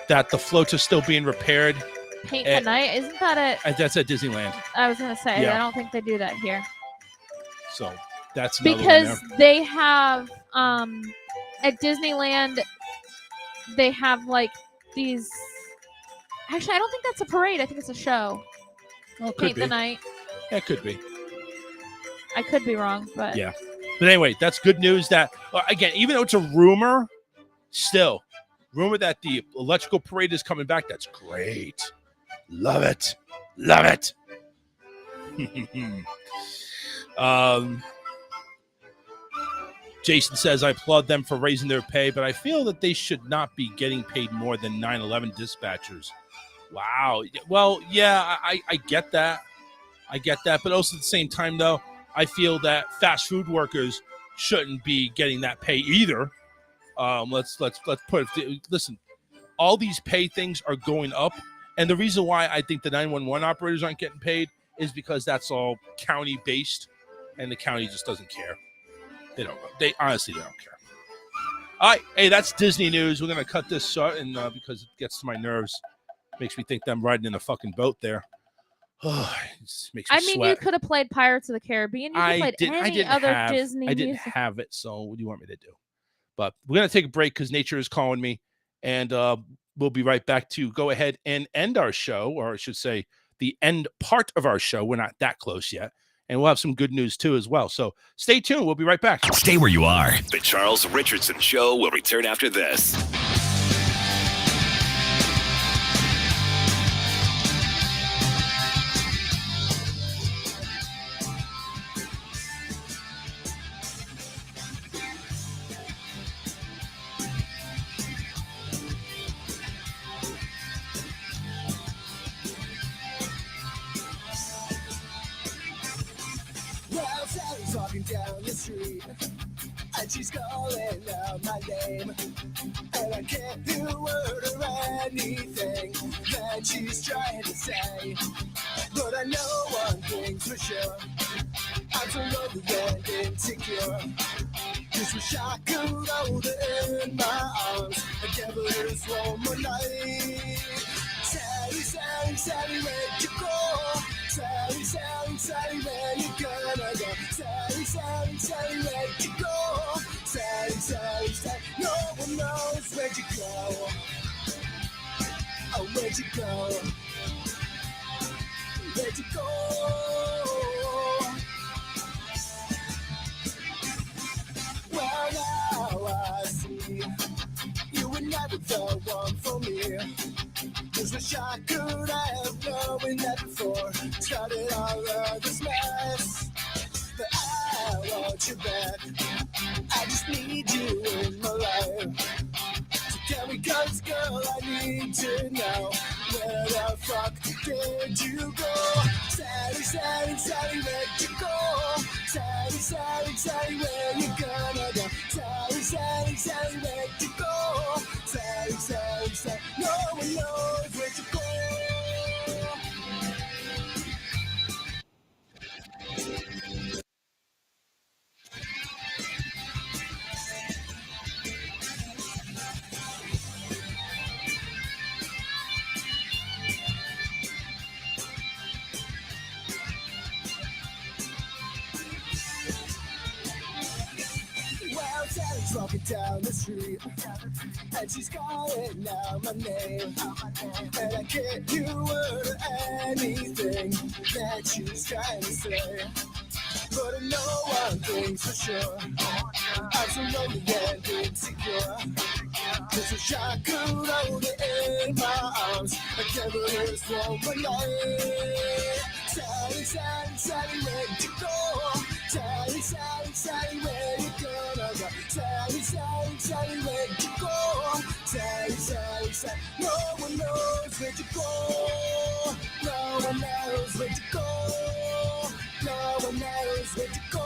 that the floats are still being repaired. Paint the Night? Isn't that That's at Disneyland. I was going to say, Yeah. I don't think they do that here. So that's another Because one there. they have, at Disneyland, they have like these. Actually, I don't think that's a parade. I think it's a show. Well, it Paint could the be. Night. Yeah, it could be. I could be wrong, but Yeah. But anyway, that's good news that, again, even though it's a rumor, still, rumor that the Electrical Parade is coming back. That's great. Love it. Love it. Jason says, I applaud them for raising their pay, but I feel that they should not be getting paid more than 9/11 dispatchers. Wow. Well, yeah, I get that. I get that. But also at the same time, though, I feel that fast food workers shouldn't be getting that pay either. Let's put it. Listen, all these pay things are going up, and the reason why I think the 911 operators aren't getting paid is because that's all county based, and the county just doesn't care. They don't. They honestly don't care. All right, hey, that's Disney news. We're gonna cut this short, and because it gets to my nerves, makes me think them riding in a fucking boat there. Oh, it makes me I mean, sweat. you could have played Pirates of the Caribbean. You could have played any other Disney I didn't music. have it, so what do you want me to do? But we're going to take a break because nature is calling me, and we'll be right back to go ahead and end our show, or I should say the end part of our show. We're not that close yet, and we'll have some good news too as well. So stay tuned. We'll be right back. Stay where you are. The Charles Richardson Show will return after this. Well, Sally's walking down the street, and she's calling out my name, and I can't hear a word or anything that she's trying to say, but I know one thing's for sure, I'm so lonely and insecure, just wish I could hold her in my arms and give her this one night. Sally, Sally, Sally, where'd you go? Sally, Sally, Sally, where you gonna go? Sally, Sally, Sally, where'd you go? Sally, Sally, Sally, no one knows. knows where'd you go? Oh, where'd you go? Where'd you go? Well, now I see you were never the one for me. Just wish I could have known that before. Started all of this mess. But I want you back. I just need you in my life. So tell me, cause girl, I need to know. Where the fuck did you go? Sally, Sally, Sally, where'd you go? Sally, Sally, Sally, where you gonna go? Sally, Sally, Sally, where'd you go? Sally, Sally, Sally, no one knows where'd you go. Well, Sally's walking down the street, and she's calling out my name. And I can't hear a word of anything that she's trying to say. But I know one thing's for sure, I'm so lonely and insecure. Just wish I could hold it in my arms. I can't believe it's for my life. Sally, Sally, Sally, where'd you go? Sally, Sally, Sally, where you gonna go? Sally, Sally, Sally, where'd you go? Sally, Sally, Sally, no one knows where'd you go. No one knows where'd you go. No one knows where'd you go.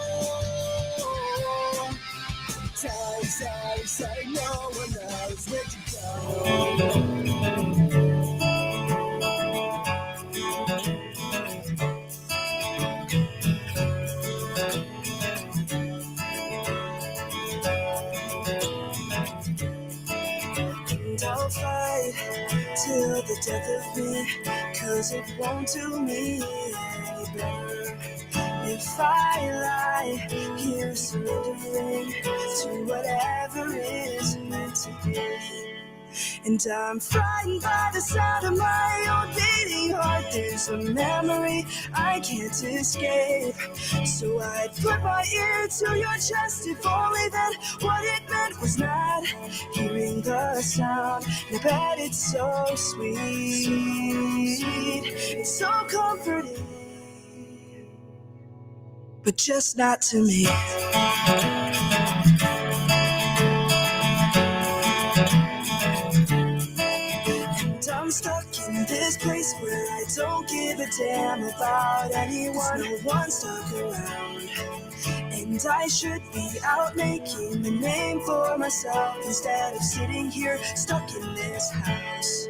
Sally, Sally, Sally, no one knows where'd you go. And I'll fight till the death of me, 'cause it won't do me any better if I lie here surrendering to whatever is meant to be. And I'm frightened by the sound of my own beating heart. There's a memory I can't escape, so I'd put my ear to your chest if only then what it meant was not hearing the sound. And I bet it's so sweet, it's so comforting, but just not to me. And I'm stuck in this place where I don't give a damn about anyone. No one stuck around, and I should be out making a name for myself instead of sitting here stuck in this house.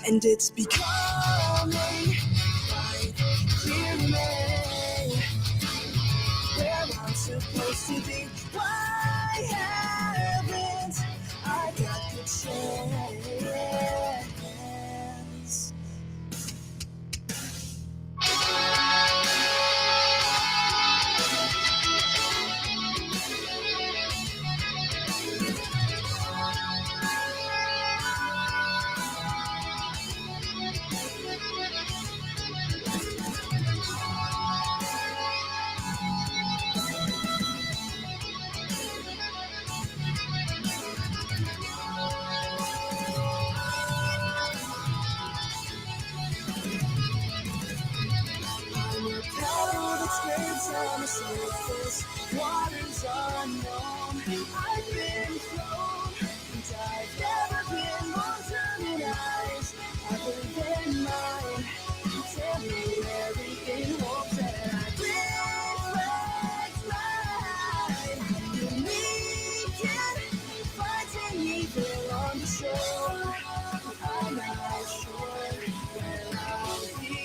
And it's becoming quite clear to me where I'm supposed to be. Why haven't I got the chance? On the surface, waters unknown. I've been flown, and I've never been more terminized. Other than mine, temporary in hopes that I reflect mine. You're naked, fighting evil on the shore. I'm not sure where I'll be,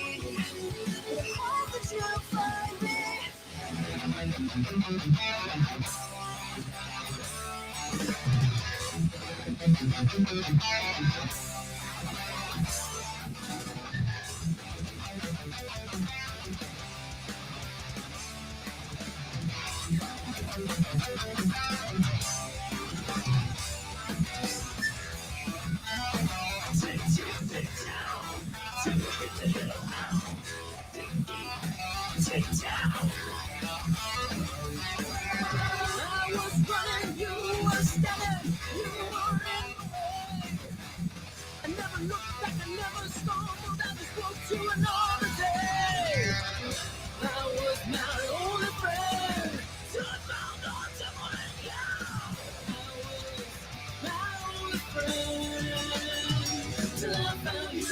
but I hope that you'll find me. spoke to another day. I was my only friend. Till I found out someone else. I was my only friend. Till I found you.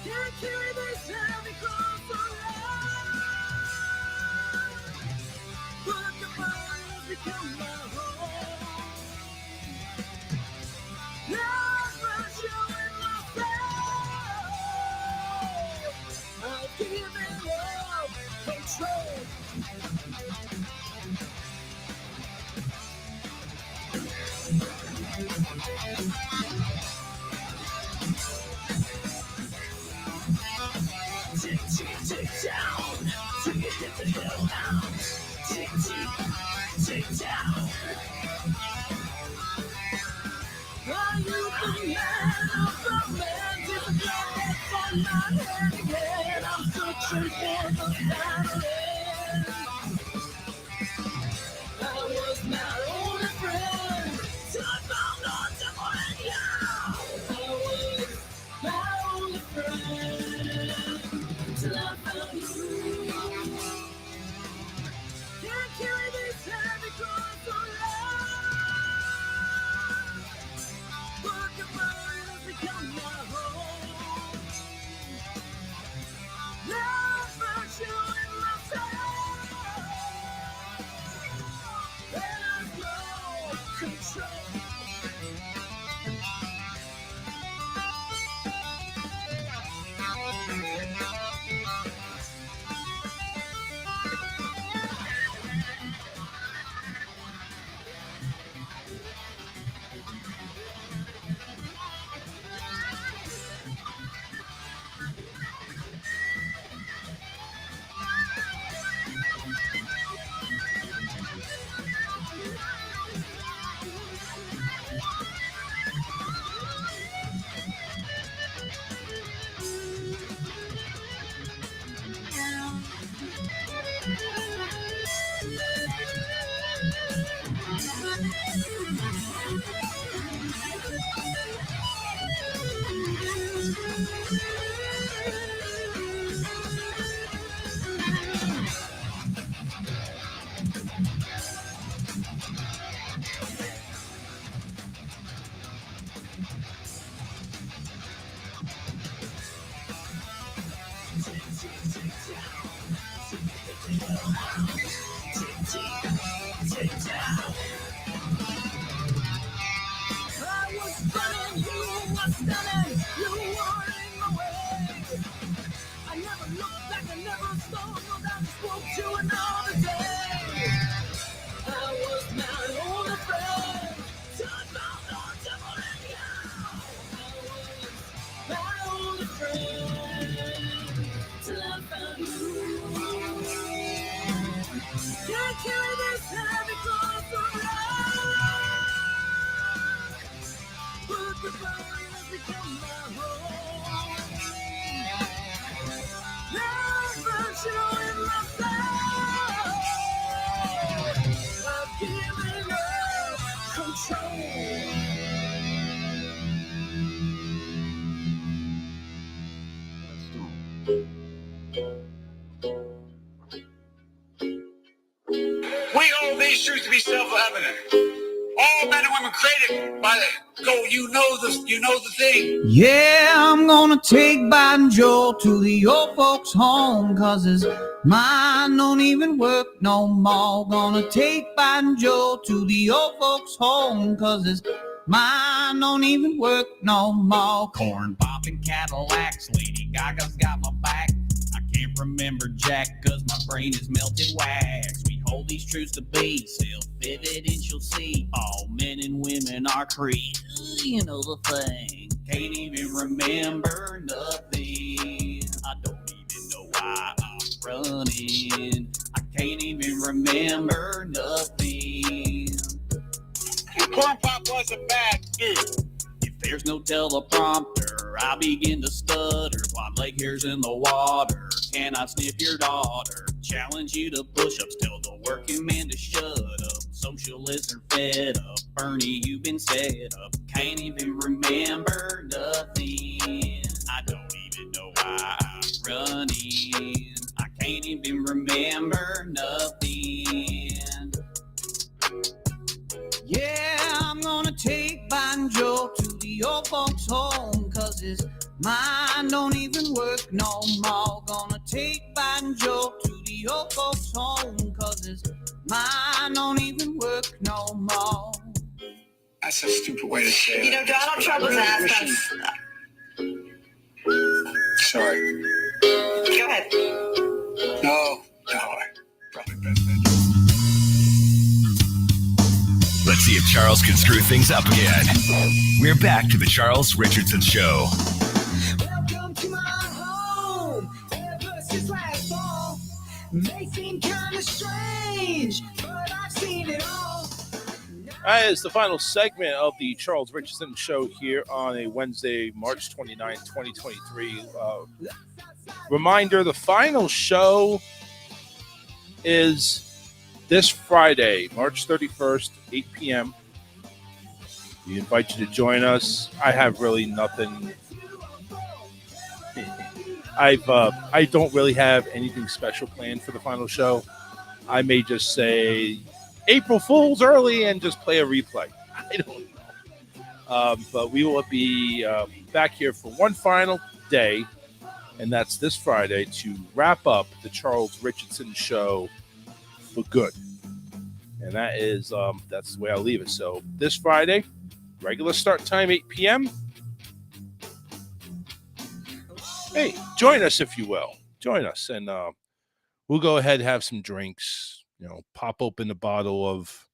Can't carry this heavy cross around. But the burners become my home. Now I find you in my soul. I've given up control. Tick, tick, tick down. Till you hit the hill now. Tick, tick, tick down. Are you the man of the man? Did the blood that's on my head again? I'm searching for the violin. I was my only friend. Till I found out someone else. I was my only friend. Till I found you. Can't carry this heavy cross around. But the burn has become my home. Now I found you in my soul. There's no control. I was running, you were stunning, you were in my way. I never looked back, I never thought that I spoke to another day. I was my only friend. Till I found out someone else. I was my only friend. Till I found you. Can't carry this heavy cross around. But the burn has become my home. Now I found you in my soul. I've given up control. We hold these truths to be self-evident. All men and women created by the go. You know the thing. Yeah, I'm gonna take Biden Joe to the old folks' home, 'cause his mind don't even work no more. Gonna take Biden Joe to the old folks' home, 'cause his mind don't even work no more. Corn popping Cadillacs, Lady Gaga's got my back. I can't remember Jack, 'cause my brain is melted wax. We hold these truths to be self-evident, you'll see. All men and women are created, you know the thing. Can't even remember nothing. I don't even know why I'm running. I can't even remember nothing. Corn Pop was a bad dude. If there's no teleprompter, I begin to stutter. Blonde leg hairs in the water. Can I sniff your daughter? Challenge you to push-ups, tell the working man to shut up. Socialists are fed up. Bernie, you've been set up. Can't even remember nothing. I don't even know why I'm running. I can't even remember nothing. Yeah, I'm gonna take banjo to the old folks' home, 'cause his mind don't even work no more. Gonna take banjo to the old folks' home, 'cause his mind don't even work no more. That's a stupid way to say it. You know, Donald Trump was asked us. Sorry. Go ahead. No, probably best then. Let's see if Charles can screw things up again. We're back to the Charles Richardson Show. Welcome to my home. Ever since last fall, may seem kind of strange, but I've seen it all. It's the final segment of the Charles Richardson Show here on a Wednesday, March 29, 2023. Reminder, the final show is this Friday, March 31st, 8 p.m. We invite you to join us. I have really nothing. I don't really have anything special planned for the final show. I may just say April Fool's early and just play a replay. I don't know. But we will be back here for one final day, and that's this Friday, to wrap up the Charles Richardson Show for good. And that is that's the way I'll leave it. So this Friday, regular start time, 8 p.m. Hey, join us if you will. Join us, and we'll go ahead and have some drinks. You know, pop open a bottle of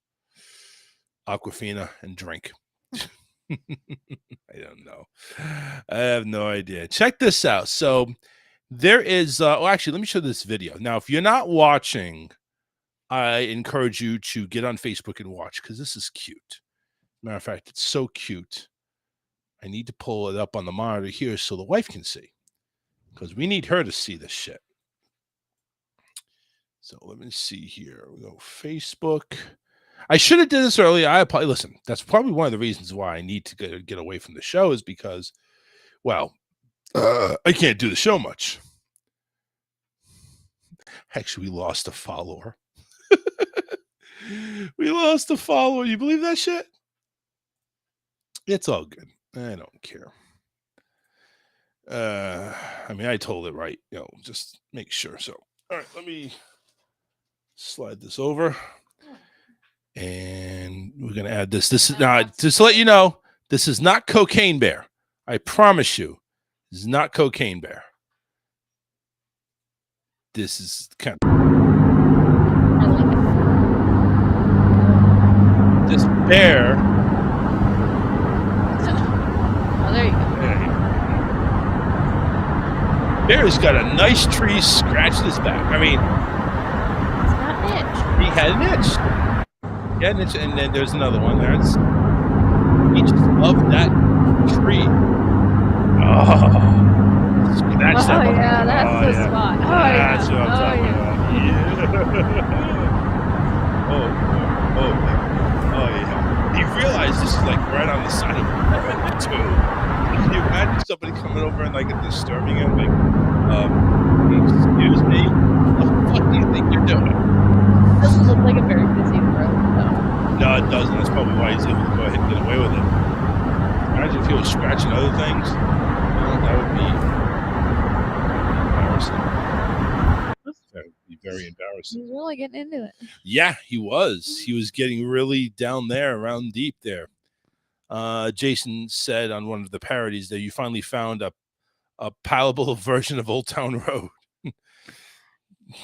Aquafina and drink. I don't know. I have no idea. Check this out. So there is, actually, let me show this video. Now, if you're not watching, I encourage you to get on Facebook and watch, because this is cute. Matter of fact, it's so cute. I need to pull it up on the monitor here so the wife can see, because we need her to see this shit. So let me see here. We go Facebook. I should have did this earlier. Listen, that's probably one of the reasons why I need to get away from the show, is because, well, I can't do the show much. Actually, we lost a follower. We lost a follower. You believe that shit? It's all good. I don't care. I mean, I told it right. You know, just make sure. So, all right, let me slide this over. And we're going to add this. This is not, just to let you know, this is not Cocaine Bear. I promise you, this is not Cocaine Bear. This is kind of... This bear... Oh, there you go. Bear's got a nice tree scratched his back. I mean... It's not an itch. He had an itch. Yeah, and then there's another one there. He just loved that tree. That's that one. Yeah, that's the spot. That's what I'm talking about. Yeah. You realize this is like right on the side of the too. Can you imagine somebody coming over and like disturbing him? Like, excuse me, what the fuck do you think you're doing? It doesn't look like a very busy road, though. No, it doesn't. That's probably why he's able to go ahead and get away with it. Imagine if he was scratching other things. That would be embarrassing. That would be very embarrassing. He's really getting into it. Yeah, he was. He was getting really down there, around deep there. Jason said on one of the parodies that you finally found a palatable version of Old Town Road.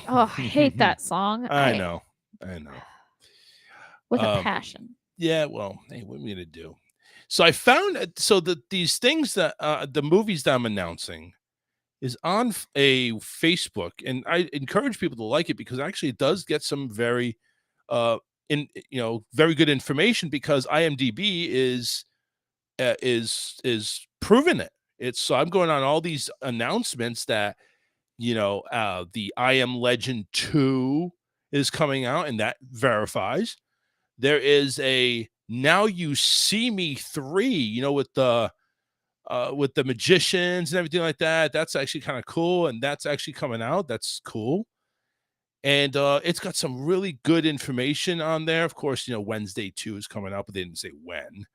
Oh, I hate that song. I know. With a passion. Yeah, well, hey, what are we gonna do? So I found these things that the movies that I'm announcing is on a Facebook, and I encourage people to like it, because actually it does get some very very good information, because IMDb is proving it. So I'm going on all these announcements that the I Am Legend 2 is coming out, and that verifies. There is a Now You See Me 3, with the magicians and everything like that. That's actually kind of cool, and that's actually coming out. That's cool. And it's got some really good information on there. Of course, Wednesday 2 is coming out, but they didn't say when.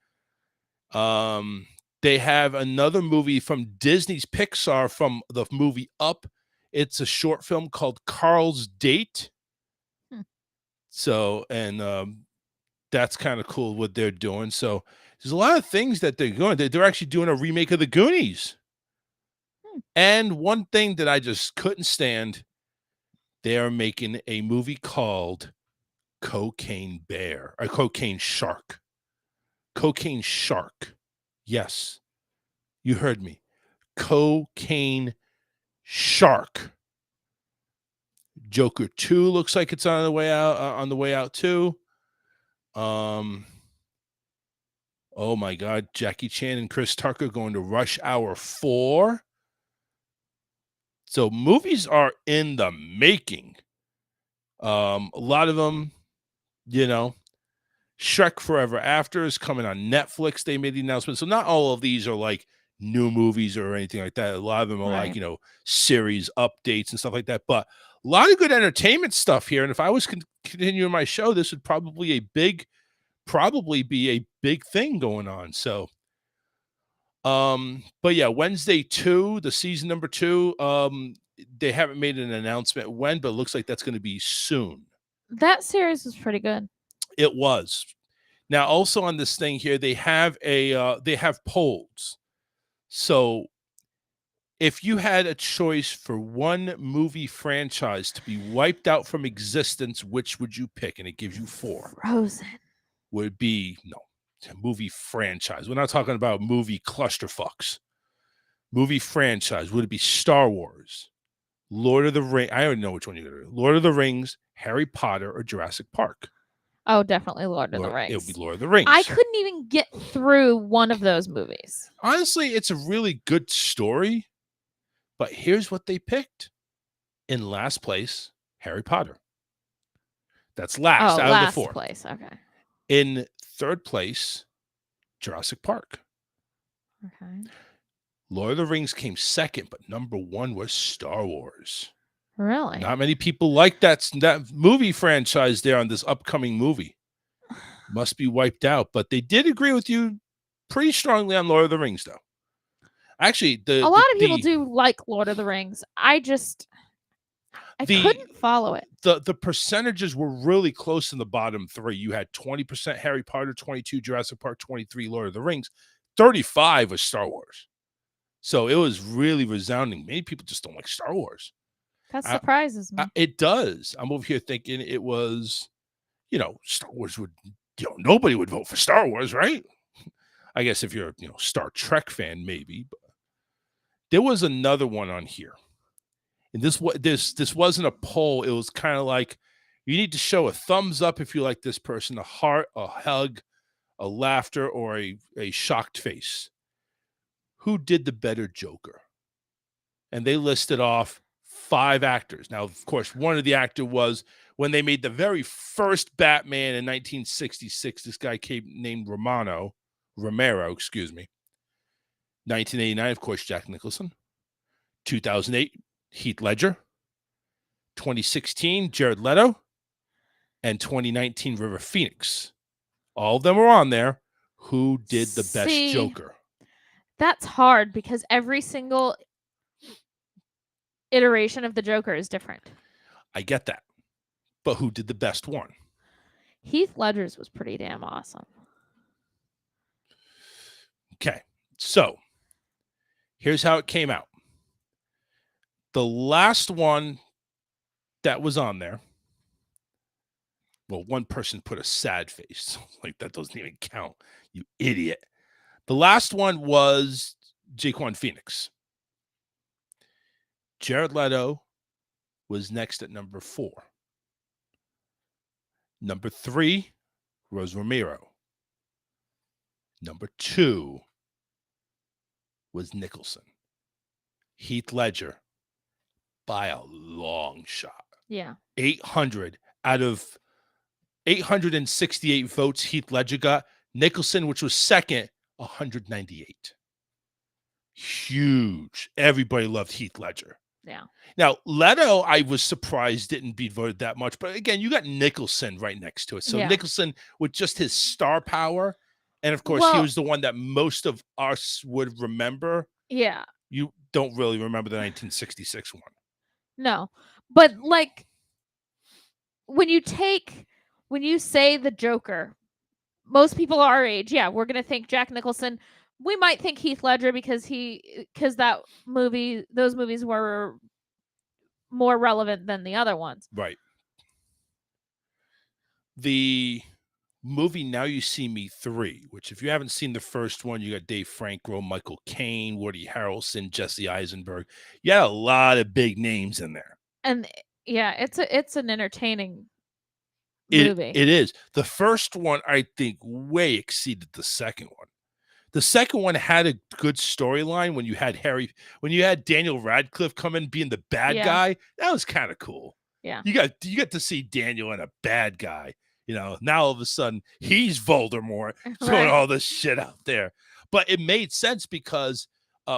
They have another movie from Disney's Pixar from the movie Up. It's a short film called Carl's Date. So, and that's kind of cool what they're doing. So there's a lot of things that they're doing. They're actually doing a remake of the Goonies. And one thing that I just couldn't stand, they are making a movie called Cocaine Bear or Cocaine Shark. Cocaine Shark. Yes, you heard me. Cocaine Shark. Joker 2 looks like it's on the way out too. Oh my God, Jackie Chan and Chris Tucker going to Rush Hour 4. So movies are in the making. A lot of them, Shrek Forever After is coming on Netflix. They made the announcement. So not all of these are like new movies or anything like that. A lot of them are like, series updates and stuff like that. But a lot of good entertainment stuff here. And if I was continuing my show, this would probably be a big thing going on. So, but yeah, Wednesday 2, the season number 2, they haven't made an announcement when, but it looks like that's going to be soon. That series was pretty good. It was. Now, also on this thing here, they have polls. So if you had a choice for one movie franchise to be wiped out from existence, which would you pick? And it gives you 4. Frozen. Would be a movie franchise. We're not talking about movie clusterfucks. Movie franchise. Would it be Star Wars, Lord of the Rings? I already know which one you're going to do. Lord of the Rings, Harry Potter, or Jurassic Park? Oh, definitely Lord of the Rings. It would be Lord of the Rings. I couldn't even get through one of those movies. Honestly, it's a really good story, but here's what they picked. In last place, Harry Potter. That's last out of the 4. Last place, okay. In third place, Jurassic Park. Okay. Lord of the Rings came second, but number 1 was Star Wars. Really? Not many people like that movie franchise there on this upcoming movie. Must be wiped out. But they did agree with you pretty strongly on Lord of the Rings, though. Actually, a lot of people do like Lord of the Rings. I couldn't follow it. The percentages were really close in the bottom 3. You had 20% Harry Potter, 22 Jurassic Park, 23 Lord of the Rings, 35 was Star Wars. So it was really resounding. Many people just don't like Star Wars. That surprises me. It does. I'm over here thinking it was, Star Wars would, nobody would vote for Star Wars, right? I guess if you're a, Star Trek fan, maybe. But there was another one on here. And this wasn't a poll. It was kind of like you need to show a thumbs up if you like this person, a heart, a hug, a laughter, or a shocked face. Who did the better Joker? And they listed off 5 actors. Now, of course, one of the actor was when they made the very first Batman in 1966. This guy named Romero, 1989, of course, Jack Nicholson. 2008, Heath Ledger. 2016, Jared Leto. And 2019, River Phoenix. All of them are on there. Who did the best Joker? That's hard because every single iteration of the Joker is different. I get that. But who did the best one? Heath Ledger's was pretty damn awesome. Okay. So, here's how it came out. The last one that was on there, well, one person put a sad face. Like, that doesn't even count, you idiot. The last one was Joaquin Phoenix. Jared Leto was next at number 4. Number 3 was Romero. Number 2 was Nicholson. Heath Ledger by a long shot. Yeah. 800 out of 868 votes Heath Ledger got. Nicholson, which was second, 198. Huge. Everybody loved Heath Ledger. Yeah. Now, Leto, I was surprised didn't be voted that much. But again, you got Nicholson right next to it. So Yeah. Nicholson, with just his star power, and of course, he was the one that most of us would remember. Yeah. You don't really remember the 1966 one. No. But like when you say the Joker, most people our age, yeah, we're gonna think Jack Nicholson. We might think Heath Ledger because those movies were more relevant than the other ones. Right. The movie Now You See Me 3, which if you haven't seen the first one, you got Dave Franco, Michael Caine, Woody Harrelson, Jesse Eisenberg. You had a lot of big names in there. And yeah, it's an entertaining movie. It is. The first one, I think, way exceeded the second one. The second one had a good storyline when you had Daniel Radcliffe come in being the bad guy. That was kind of cool. Yeah. You get to see Daniel and a bad guy. Now all of a sudden he's Voldemort throwing all this shit out there. But it made sense because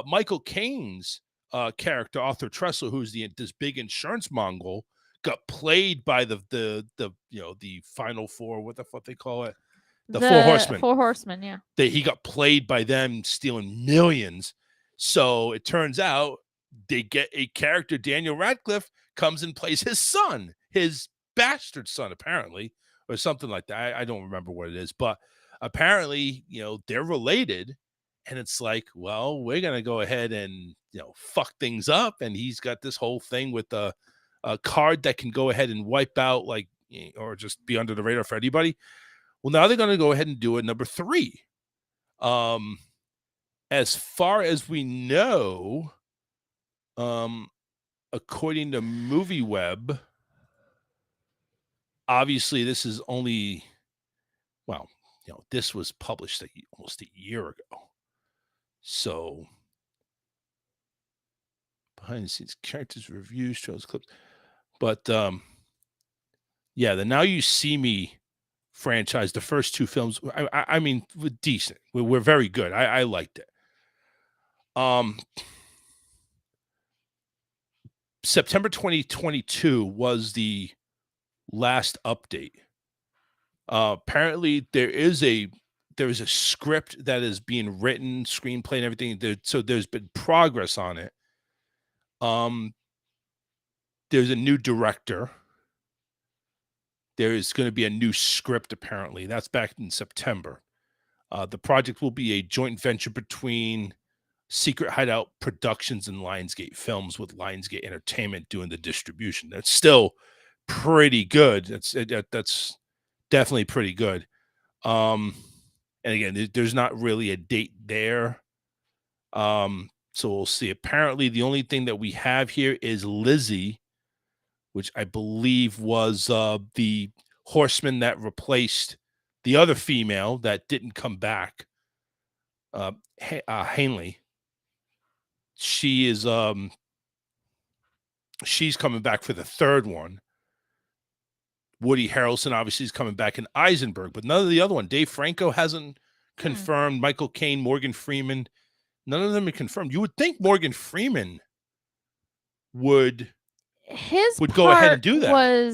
Michael Caine's character, Arthur Tressel, who's this big insurance Mongol, got played by the final four, what the fuck they call it? The Four Horsemen. Four Horsemen, yeah. That he got played by them stealing millions. So it turns out they get a character, Daniel Radcliffe, comes and plays his son, his bastard son, apparently, or something like that. I don't remember what it is, but apparently, they're related. And it's like, well, we're going to go ahead and, fuck things up. And he's got this whole thing with a card that can go ahead and wipe out, or just be under the radar for anybody. Well, now they're going to go ahead and do it number 3. As far as we know, according to MovieWeb, obviously this is only, this was published almost a year ago. So, behind the scenes, characters, reviews, shows, clips. But, the Now You See Me franchise, the first 2 films, I mean, were decent. We're very good. I liked it. September 2022 was the last update. Apparently there is a script that is being written, screenplay and everything. So there's been progress on it. There's a new director. There is going to be a new script, apparently. That's back in September. The project will be a joint venture between Secret Hideout Productions and Lionsgate Films, with Lionsgate Entertainment doing the distribution. That's still pretty good. That's definitely pretty good. And again, there's not really a date there. So we'll see. Apparently, the only thing that we have here is Lizzie, which I believe was the horseman that replaced the other female that didn't come back, Hanley. She is she's coming back for the third one. Woody Harrelson obviously is coming back in Eisenberg, but none of the other one. Dave Franco hasn't confirmed. Michael Caine, Morgan Freeman, none of them are confirmed. You would think Morgan Freeman would go ahead and do that.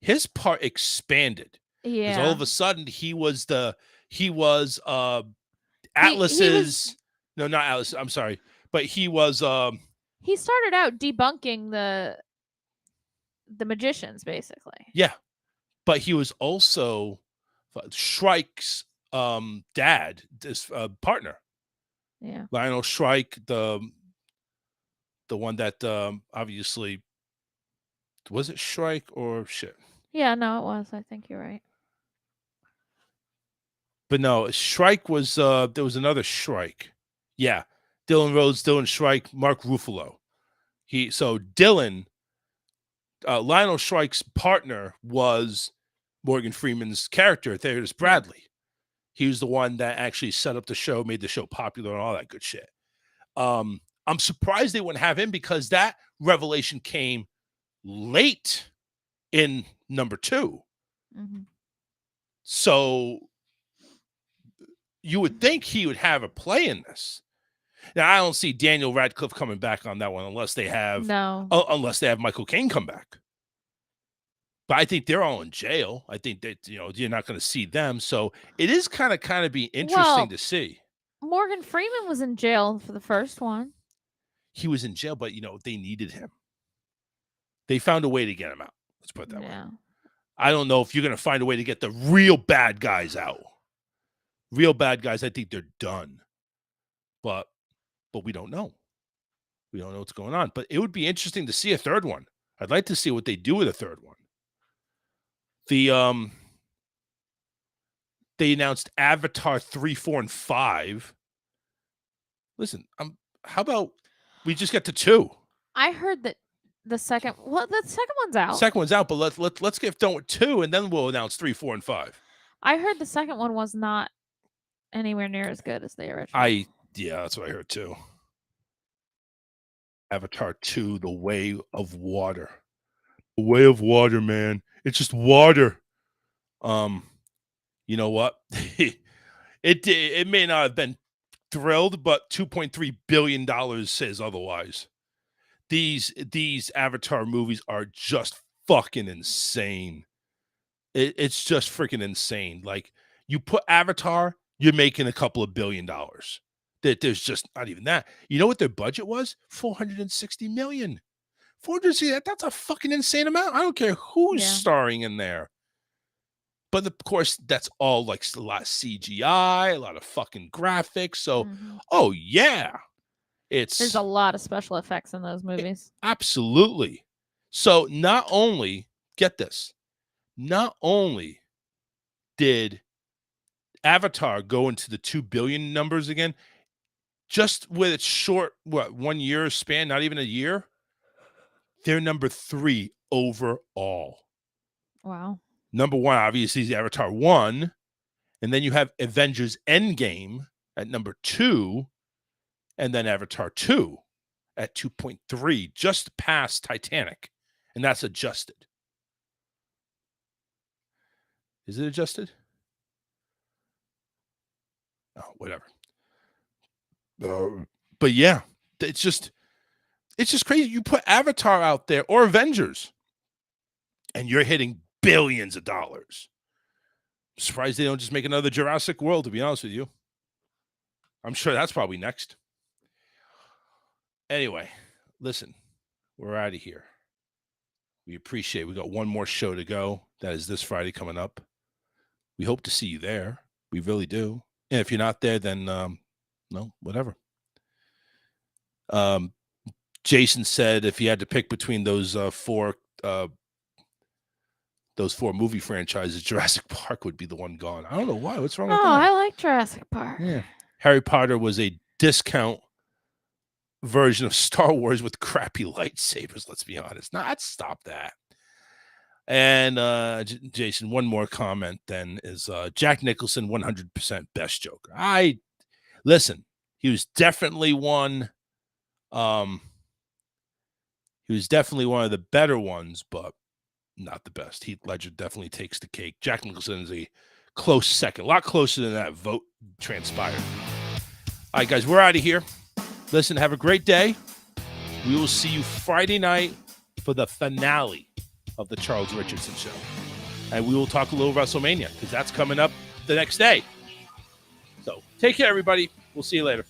His part expanded. Yeah. Because all of a sudden he was Atlas's no, not Atlas, I'm sorry. But he was he started out debunking the magicians, basically. Yeah. But he was also Shrike's dad, this partner. Yeah. Lionel Shrike, the one that obviously, was it Shrike or shit? Yeah, no, it was. I think you're right. But no, Shrike was there was another Shrike. Yeah. Dylan Rhodes, Dylan Shrike, Mark Ruffalo. Lionel Shrike's partner was Morgan Freeman's character, Theodore Bradley. He was the one that actually set up the show, made the show popular and all that good shit. I'm surprised they wouldn't have him because that revelation came late in number 2. Mm-hmm. So you would think he would have a play in this. Now, I don't see Daniel Radcliffe coming back on that one unless they have Michael Caine come back. But I think they're all in jail. I think that, you're not going to see them. So it is kind of be interesting to see. Morgan Freeman was in jail for the first one. He was in jail, but, they needed him. They found a way to get him out. Let's put it that way. I don't know if you're going to find a way to get the real bad guys out. Real bad guys, I think they're done. But we don't know. We don't know what's going on. But it would be interesting to see a third one. I'd like to see what they do with a third one. They announced Avatar 3, 4, and 5. Listen, how about we just get to 2? I heard that the second one's out. Second one's out, but let's get done with 2, and then we'll announce 3, 4, and 5. I heard the second one was not anywhere near as good as the original. Yeah, that's what I heard too. Avatar 2, The Way of Water. The Way of Water, man. It's just water. You know what? It may not have been thrilled, but $2.3 billion says otherwise. These Avatar movies are just fucking insane. It's just freaking insane. Like, you put Avatar, you're making a couple of $1 billion. There's just not even that. You know what their budget was? $460 million. That's a fucking insane amount. I don't care who's starring in there. But of course, that's all like a lot of CGI, a lot of fucking graphics. So, oh yeah, there's a lot of special effects in those movies. Absolutely. So not only, get this, not only did Avatar go into the 2 billion numbers again, just with its short, 1 year span, not even a year, they're number 3 overall. Wow. Number 1, obviously, is Avatar 1. And then you have Avengers Endgame at number 2. And then Avatar 2 at 2.3, just past Titanic. And that's adjusted. Is it adjusted? Oh, whatever. But yeah, it's just crazy. You put Avatar out there or Avengers, and you're hitting billions of dollars. I'm surprised they don't just make another Jurassic World, to be honest with you. I'm sure that's probably next. Anyway, listen, we're out of here. We appreciate it. We got one more show to go. That is this Friday coming up. We hope to see you there. We really do. And if you're not there, then no, whatever. Jason said if he had to pick between those four movie franchises, Jurassic Park would be the one gone. I don't know why. What's wrong with that? I like Jurassic Park. Yeah. Harry Potter was a discount version of Star Wars with crappy lightsabers, let's be honest. Stop that. And Jason, one more comment then is Jack Nicholson, 100% best Joker. Listen, he was definitely one. He was definitely one of the better ones, but not the best. Heath Ledger definitely takes the cake. Jack Nicholson is a close second, a lot closer than that vote transpired. All right, guys, we're out of here. Listen, have a great day. We will see you Friday night for the finale of the Charles Richardson Show. And we will talk a little WrestleMania because that's coming up the next day. So take care, everybody. We'll see you later.